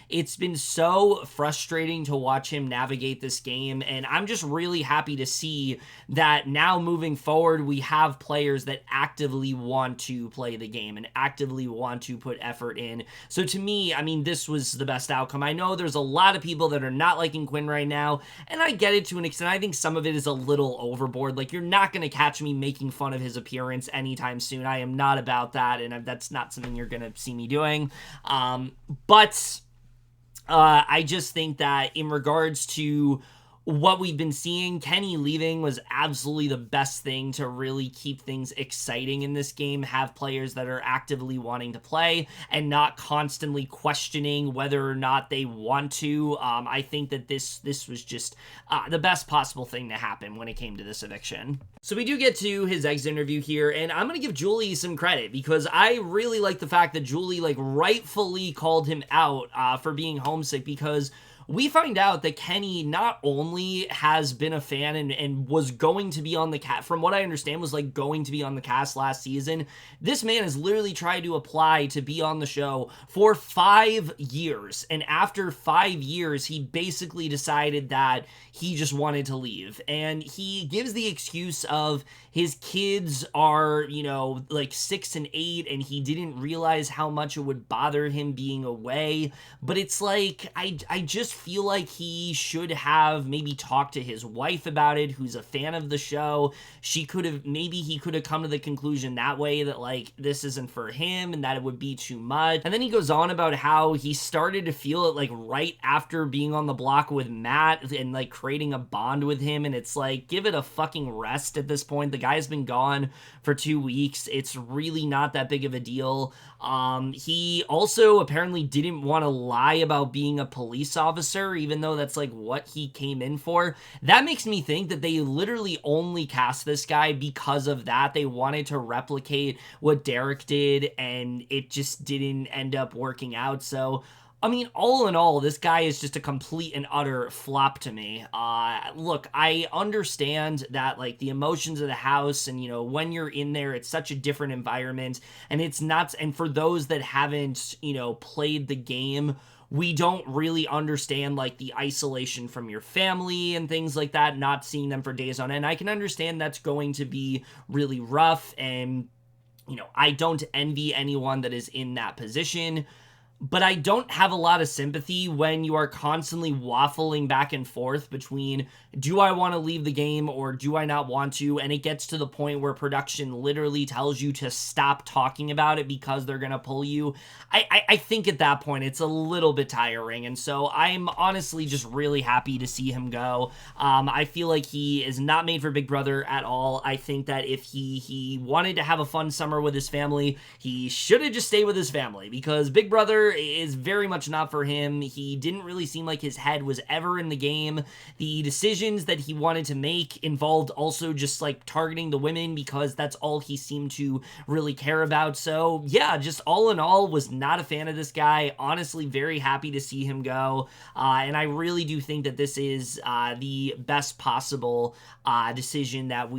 It's been so frustrating to watch him navigate this game, and I'm just really happy to see that now moving forward, we have players that actively want to play the game and actively want to put effort in. So to me, I mean, this was the best outcome. I know there's a lot of people that are not liking Quinn right now, and I get it to an extent. I think some of it is a little overboard. Like, you're not going to catch me making fun of his appearance anytime soon. I am not about that, and that's not something you're going to see me doing. But I just think that in regards to what we've been seeing, Kenny leaving was absolutely the best thing to really keep things exciting in this game, have players that are actively wanting to play and not constantly questioning whether or not they want to. I think that this was just the best possible thing to happen when it came to this eviction. So we do get to his exit interview here, and I'm going to give Julie some credit because I really like the fact that Julie rightfully called him out for being homesick, because we find out that Kenny not only has been a fan and was going to be on the cast, from what I understand, was going to be on the cast last season. This man has literally tried to apply to be on the show for 5 years. And after 5 years, he basically decided that he just wanted to leave. And he gives the excuse of his kids are, 6 and 8, and he didn't realize how much it would bother him being away. But it's I just feel like he should have maybe talked to his wife about it, who's a fan of the show. He could have come to the conclusion that way that this isn't for him and that it would be too much. And then he goes on about how he started to feel it right after being on the block with Matt and creating a bond with him. And it's give it a fucking rest at this point. The guy's been gone for 2 weeks. It's really not that big of a deal. He also apparently didn't want to lie about being a police officer, even though that's what he came in for. That makes me think that they literally only cast this guy because of that. They wanted to replicate what Derek did, and it just didn't end up working out. So I mean, all in all, this guy is just a complete and utter flop to me. Look, I understand that, the emotions of the house and, when you're in there, it's such a different environment, and it's not, and for those that haven't, played the game, we don't really understand, the isolation from your family and things like that, not seeing them for days on end. I can understand that's going to be really rough, and, I don't envy anyone that is in that position. But I don't have a lot of sympathy when you are constantly waffling back and forth between, do I want to leave the game or do I not want to? And it gets to the point where production literally tells you to stop talking about it because they're going to pull you. I think at that point it's a little bit tiring. And so I'm honestly just really happy to see him go. I feel like he is not made for Big Brother at all. I think that if he wanted to have a fun summer with his family, he should have just stayed with his family, because Big Brother here is very much not for him. He didn't really seem like his head was ever in the game. The decisions that he wanted to make involved also just like targeting the women because that's all he seemed to really care about. So yeah, just all in all, was not a fan of this guy. Honestly, very happy to see him go. And I really do think that this is the best possible decision that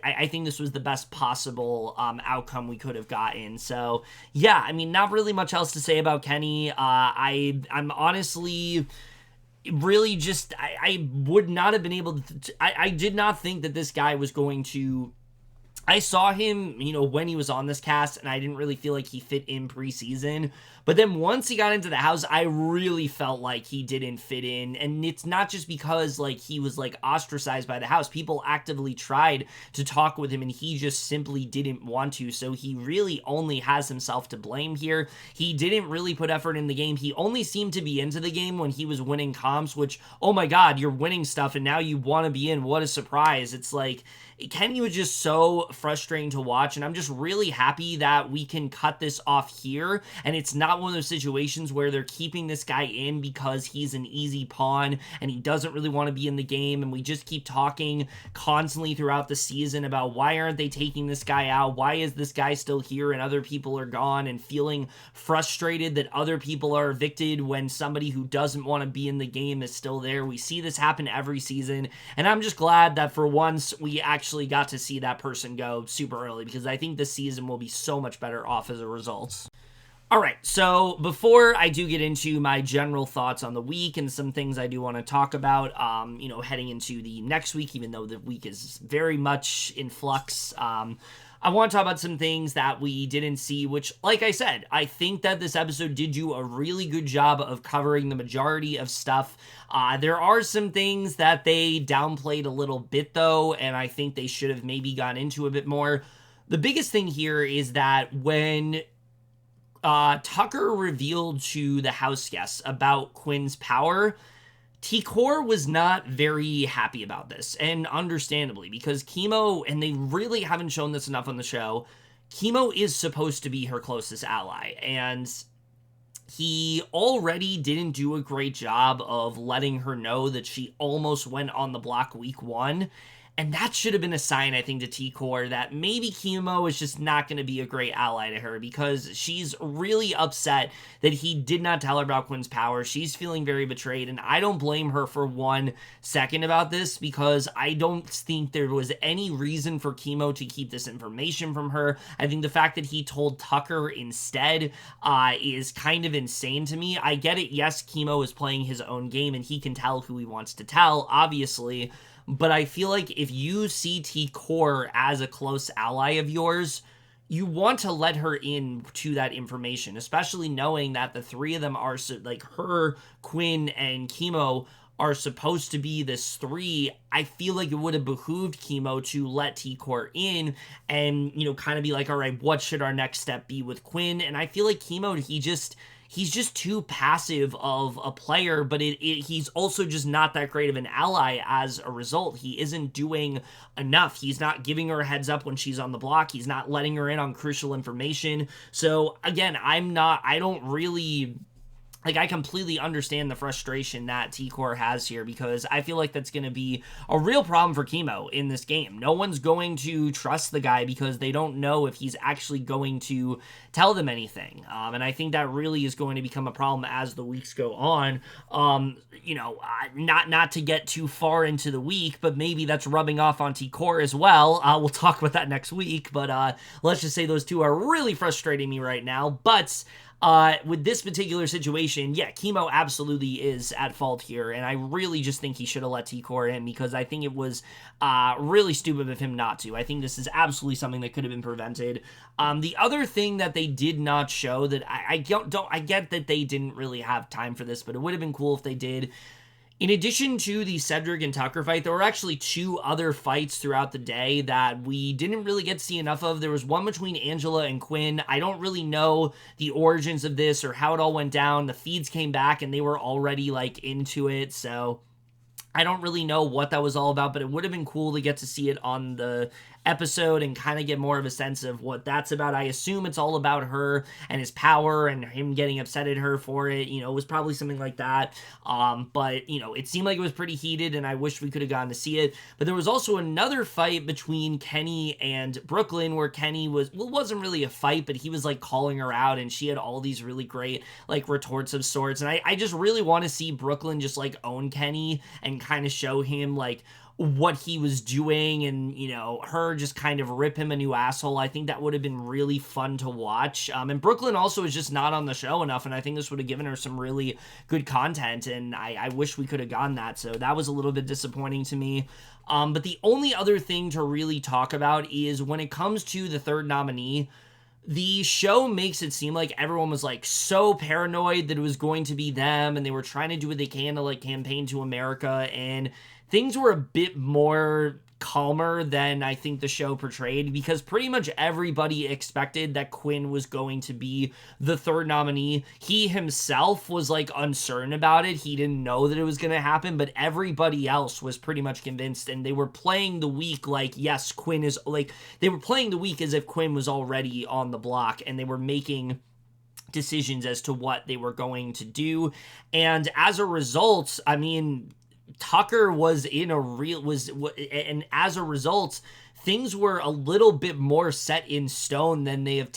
I think this was the best possible outcome we could have gotten. So yeah, I mean, not really much else to say about Kenny. I'm honestly really just, I would not have been able to, I did not think that this guy was going to, I saw him, when he was on this cast, and I didn't really feel like he fit in preseason. But then once he got into the house, I really felt like he didn't fit in. And it's not just because, he was, ostracized by the house. People actively tried to talk with him, and he just simply didn't want to. So he really only has himself to blame here. He didn't really put effort in the game. He only seemed to be into the game when he was winning comps, which, oh my god, you're winning stuff, and now you want to be in. What a surprise. It's like, Kenny was just so frustrating to watch, and I'm just really happy that we can cut this off here, and it's not one of those situations where they're keeping this guy in because he's an easy pawn, and he doesn't really want to be in the game, and we just keep talking constantly throughout the season about why aren't they taking this guy out, why is this guy still here and other people are gone, and feeling frustrated that other people are evicted when somebody who doesn't want to be in the game is still there. We see this happen every season, and I'm just glad that for once we actually got to see that person go super early, because I think this season will be so much better off as a result. Alright, so before I do get into my general thoughts on the week and some things I do want to talk about, heading into the next week, even though the week is very much in flux, I want to talk about some things that we didn't see, which, like I said, I think that this episode did do a really good job of covering the majority of stuff. There are some things that they downplayed a little bit, though, and I think they should have maybe gone into a bit more. The biggest thing here is that when Tucker revealed to the house guests about Quinn's power, T-Core was not very happy about this, and understandably, because Kimo, and they really haven't shown this enough on the show, Kimo is supposed to be her closest ally, and he already didn't do a great job of letting her know that she almost went on the block week 1, and that should have been a sign, I think, to T-Core that maybe Kimo is just not going to be a great ally to her, because she's really upset that he did not tell her about Quinn's power. She's feeling very betrayed, and I don't blame her for 1 second about this, because I don't think there was any reason for Kimo to keep this information from her. I think the fact that he told Tucker instead is kind of insane to me. I get it, yes, Kimo is playing his own game, and he can tell who he wants to tell, obviously, but I feel like if you see T-Core as a close ally of yours, you want to let her in to that information, especially knowing that the three of them are, her, Quinn, and Kimo are supposed to be this 3. I feel like it would have behooved Kimo to let T-Core in and, kind of be like, all right, what should our next step be with Quinn? And I feel like Kimo, he's just too passive of a player, but he's also just not that great of an ally as a result. He isn't doing enough. He's not giving her a heads up when she's on the block. He's not letting her in on crucial information. So again, I completely understand the frustration that T-Core has here, because I feel like that's going to be a real problem for Kimo in this game. No one's going to trust the guy because they don't know if he's actually going to tell them anything. And I think that really is going to become a problem as the weeks go on. Not to get too far into the week, but maybe that's rubbing off on T-Core as well. We'll talk about that next week, but let's just say those two are really frustrating me right now. But with this particular situation, yeah, Kimo absolutely is at fault here, and I really just think he should have let T-Core in, because I think it was really stupid of him not to. I think this is absolutely something that could have been prevented. The other thing that they did not show that I get that they didn't really have time for this, but it would have been cool if they did. In addition to the Cedric and Tucker fight, there were actually 2 other fights throughout the day that we didn't really get to see enough of. There was one between Angela and Quinn. I don't really know the origins of this or how it all went down. The feeds came back and they were already into it, so I don't really know what that was all about, but it would have been cool to get to see it on the episode and kind of get more of a sense of what that's about. I assume it's all about her and his power and him getting upset at her for it. It was probably something like that. But it seemed like it was pretty heated, and I wish we could have gotten to see it. But there was also another fight between Kenny and Brooklyn where Kenny wasn't really a fight, but he was like calling her out, and she had all these really great like retorts of sorts. And I just really want to see Brooklyn just like own Kenny and kind of show him like what he was doing, and her just kind of rip him a new asshole. I think that would have been really fun to watch. And Brooklyn also is just not on the show enough, and I think this would have given her some really good content, and I wish we could have gotten that. So that was a little bit disappointing to me. But the only other thing to really talk about is when it comes to the third nominee, the show makes it seem like everyone was like so paranoid that it was going to be them, and they were trying to do what they can to like campaign to America, and things were a bit more calmer than I think the show portrayed, because pretty much everybody expected that Quinn was going to be the third nominee. He himself was like uncertain about it. He didn't know that it was going to happen, but everybody else was pretty much convinced, and they were playing the week like, yes, Quinn is like, they were playing the week as if Quinn was already on the block, and they were making decisions as to what they were going to do. And as a result, I mean, Tucker was in a real and as a result, things were a little bit more set in stone than they have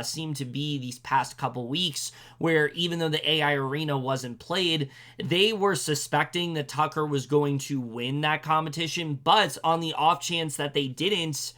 seemed to be these past couple weeks, where even though the AI arena wasn't played, they were suspecting that Tucker was going to win that competition, but on the off chance that they didn't,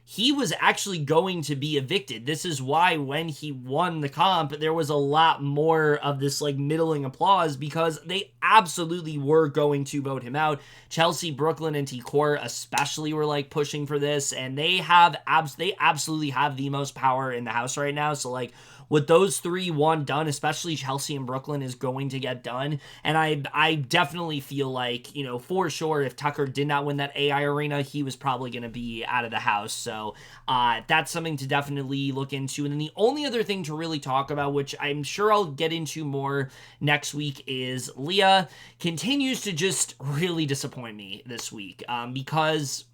he was actually going to be evicted. This is why when he won the comp, there was a lot more of this like middling applause, because they absolutely were going to vote him out. Chelsie, Brooklyn, and T-Core especially were like pushing for this, and they absolutely have the most power in the house right now. So like, with those three done, especially Chelsie and Brooklyn, is going to get done. And I definitely feel like, for sure, if Tucker did not win that AI arena, he was probably going to be out of the house. So that's something to definitely look into. And then the only other thing to really talk about, which I'm sure I'll get into more next week, is Leah continues to just really disappoint me this week, because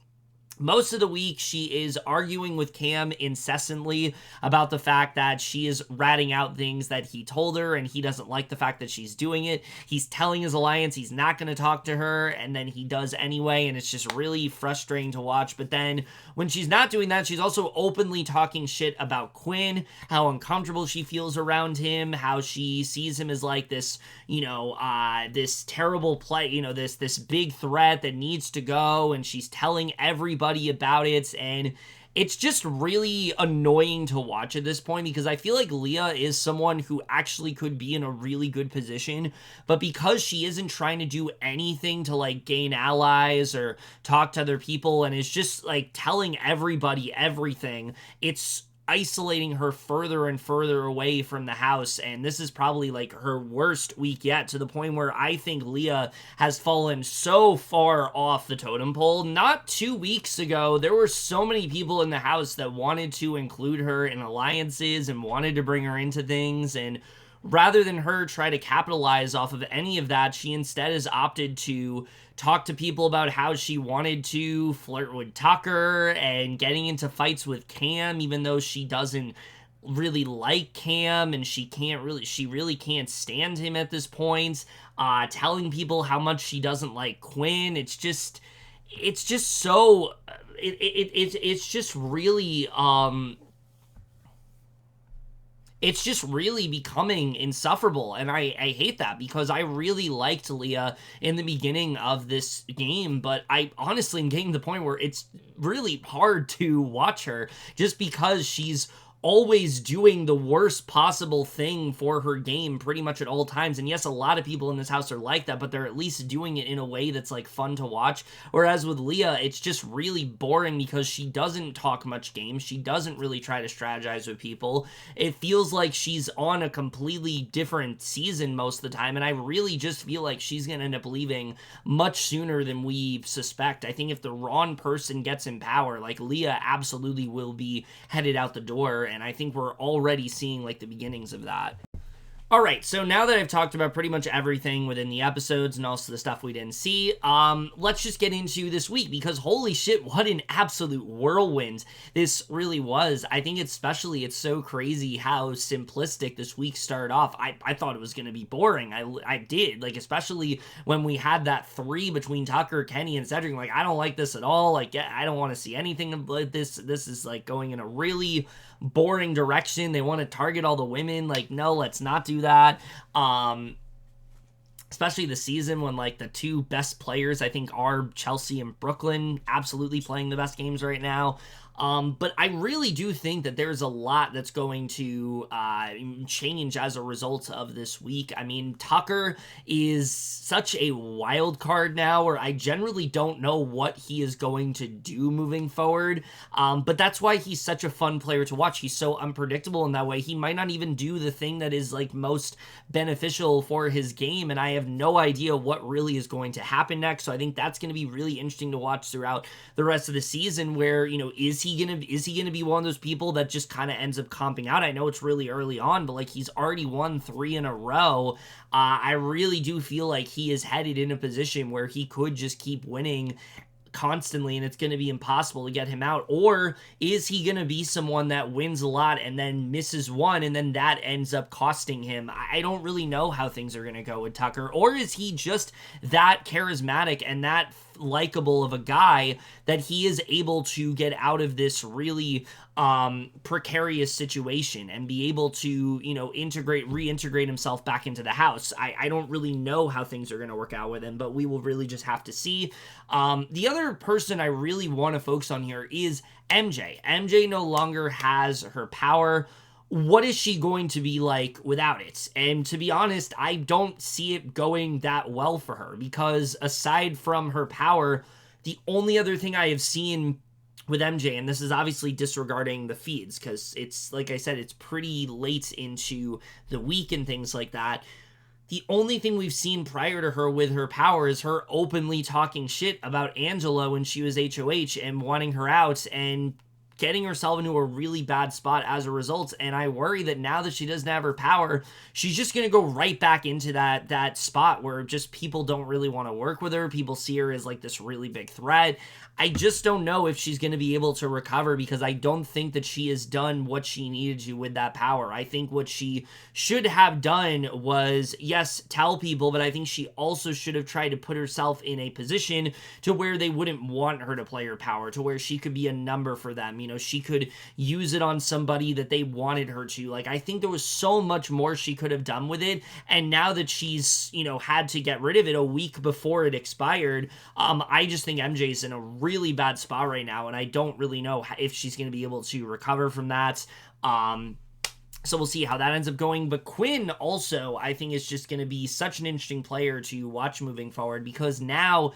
most of the week, she is arguing with Cam incessantly about the fact that she is ratting out things that he told her, and he doesn't like the fact that she's doing it. He's telling his alliance he's not going to talk to her, and then he does anyway, and it's just really frustrating to watch. But then when she's not doing that, she's also openly talking shit about Quinn, how uncomfortable she feels around him, how she sees him as like this, this terrible play, this big threat that needs to go, and she's telling everybody about it, and it's just really annoying to watch at this point, because I feel like Leah is someone who actually could be in a really good position, but because she isn't trying to do anything to like gain allies or talk to other people, and is just like telling everybody everything, it's isolating her further and further away from the house. And this is probably like her worst week yet, to the point where I think Leah has fallen so far off the totem pole. Not 2 weeks ago, there were so many people in the house that wanted to include her in alliances and wanted to bring her into things, and rather than her try to capitalize off of any of that, she instead has opted to talk to people about how she wanted to flirt with Tucker and getting into fights with Cam, even though she doesn't really like Cam, and she really can't stand him at this point. Telling people how much she doesn't like Quinn. It's just so it's just really it's just really becoming insufferable, and I hate that, because I really liked Leah in the beginning of this game, but I honestly am getting to the point where it's really hard to watch her, just because she's always doing the worst possible thing for her game pretty much at all times. And yes, a lot of people in this house are like that, but they're at least doing it in a way that's like fun to watch. Whereas with Leah, it's just really boring, because she doesn't talk much game. She doesn't really try to strategize with people. It feels like she's on a completely different season most of the time, and I really just feel like she's going to end up leaving much sooner than we suspect. I think if the wrong person gets in power, like, Leah absolutely will be headed out the door, and I think we're already seeing like the beginnings of that. All right, so now that I've talked about pretty much everything within the episodes and also the stuff we didn't see, let's just get into this week, because holy shit, what an absolute whirlwind this really was. I think it's so crazy how simplistic this week started off. I thought it was going to be boring. I did, like, especially when we had that 3 between Tucker, Kenny, and Cedric. Like, I don't like this at all. Like, I don't want to see anything like this. This is, like, going in a really boring direction. They want to target all the women. Like, no, let's not do that. Especially the season when, like, the 2 best players, I think, are Chelsie and Brooklyn, absolutely playing the best games right now. But I really do think that there's a lot that's going to change as a result of this week. I mean, Tucker is such a wild card now, where I generally don't know what he is going to do moving forward. But that's why he's such a fun player to watch. He's so unpredictable in that way. He might not even do the thing that is, like, most beneficial for his game, and I have no idea what really is going to happen next. So I think that's going to be really interesting to watch throughout the rest of the season, where, you know, is he gonna be one of those people that just kind of ends up comping out? I know it's really early on, but, like, he's already won 3 in a row. I really do feel like he is headed in a position where he could just keep winning constantly, and it's going to be impossible to get him out. Or is he going to be someone that wins a lot and then misses one, and then that ends up costing him? I don't really know how things are going to go with Tucker. Or is he just that charismatic and that likable of a guy that he is able to get out of this really precarious situation and be able to, you know, reintegrate himself back into the house? I don't really know how things are going to work out with him, but we will really just have to see. The other person I really want to focus on here is MJ. MJ no longer has her power. What is she going to be like without it? And to be honest, I don't see it going that well for her, because aside from her power, the only other thing I have seen with MJ, and this is obviously disregarding the feeds, because it's, like I said, it's pretty late into the week and things like that. The only thing we've seen prior to her with her power is her openly talking shit about Angela when she was HOH and wanting her out, and getting herself into a really bad spot as a result. And I worry that now that she doesn't have her power, she's just going to go right back into that spot where just people don't really want to work with her. People see her as, like, this really big threat. I just don't know if she's going to be able to recover, because I don't think that she has done what she needed to with that power. I think what she should have done was, yes, tell people, but I think she also should have tried to put herself in a position to where they wouldn't want her to play her power, to where she could be a number for them. You know, she could use it on somebody that they wanted her to. Like, I think there was so much more she could have done with it. And now that she's, you know, had to get rid of it a week before it expired, I just think MJ's in a really bad spot right now, and I don't really know if she's going to be able to recover from that. So we'll see how that ends up going. But Quinn also, I think, is just going to be such an interesting player to watch moving forward, because now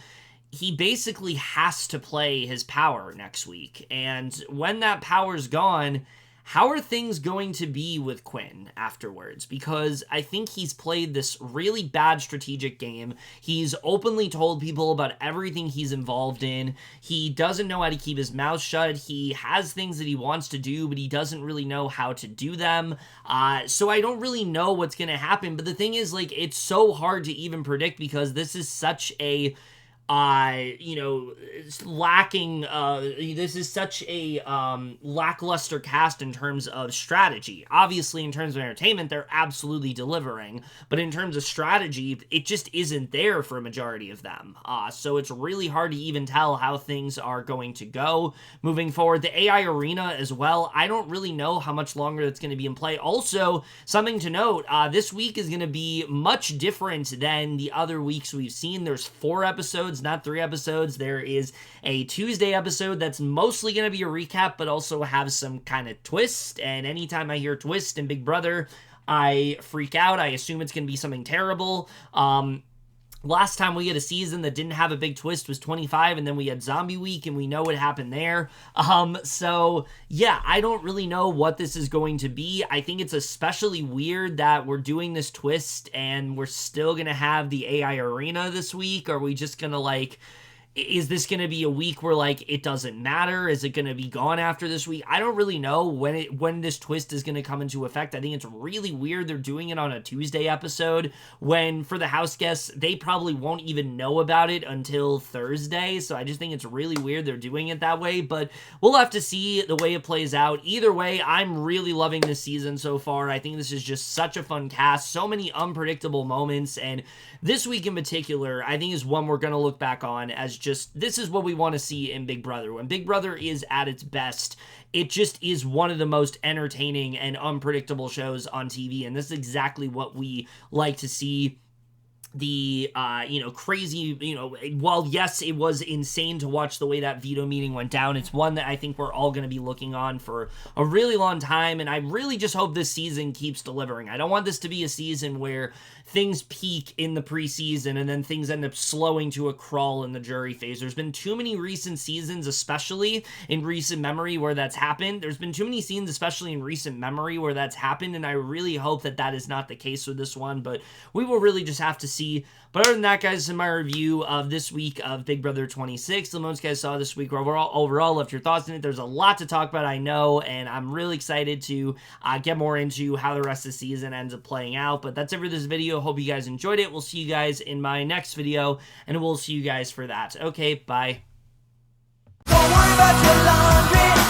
he basically has to play his power next week. And when that power's gone, how are things going to be with Quinn afterwards? Because I think he's played this really bad strategic game. He's openly told people about everything he's involved in. He doesn't know how to keep his mouth shut. He has things that he wants to do, but he doesn't really know how to do them. So I don't really know what's going to happen. But the thing is, like, it's so hard to even predict, because this is such a lacking, this is such a lackluster cast in terms of strategy. Obviously, in terms of entertainment, they're absolutely delivering, but in terms of strategy, it just isn't there for a majority of them. So it's really hard to even tell how things are going to go moving forward. The AI arena as well, I don't really know how much longer that's going to be in play. Also, something to note, this week is going to be much different than the other weeks we've seen. There's 4 episodes, not 3 episodes. There is a Tuesday episode that's mostly going to be a recap, but also have some kind of twist. And anytime I hear twist in Big Brother, I freak out. I assume it's going to be something terrible. Last time we had a season that didn't have a big twist was 25, and then we had Zombie Week, and we know what happened there. So yeah, I don't really know what this is going to be. I think it's especially weird that we're doing this twist and we're still going to have the AI arena this week. Are we just going to, like, Is this going to be a week where, like, it doesn't matter? Is it going to be gone after this week? I don't really know when this twist is going to come into effect. I think it's really weird they're doing it on a Tuesday episode when, for the house guests, they probably won't even know about it until Thursday. So I just think it's really weird they're doing it that way. But we'll have to see the way it plays out. Either way, I'm really loving this season so far. I think this is just such a fun cast. So many unpredictable moments. And this week in particular, I think is one we're going to look back on as just, this is what we want to see in Big Brother. When Big Brother is at its best, it just is one of the most entertaining and unpredictable shows on TV, and this is exactly what we like to see. The, crazy, while yes, it was insane to watch the way that veto meeting went down, it's one that I think we're all going to be looking on for a really long time, and I really just hope this season keeps delivering. I don't want this to be a season where things peak in the preseason and then things end up slowing to a crawl in the jury phase. There's been too many recent seasons, especially in recent memory, where that's happened. There's been too many scenes, especially in recent memory, where that's happened, and I really hope that that is not the case with this one, but we will really just have to see. But other than that, guys, in my review of this week of Big Brother 26, the most guys saw this week overall, left your thoughts in it. There's a lot to talk about, I know, and I'm really excited to get more into how the rest of the season ends up playing out. But that's it for this video. Hope you guys enjoyed it. We'll see you guys in my next video, and we'll see you guys for that. Okay, bye. Don't worry about your laundry.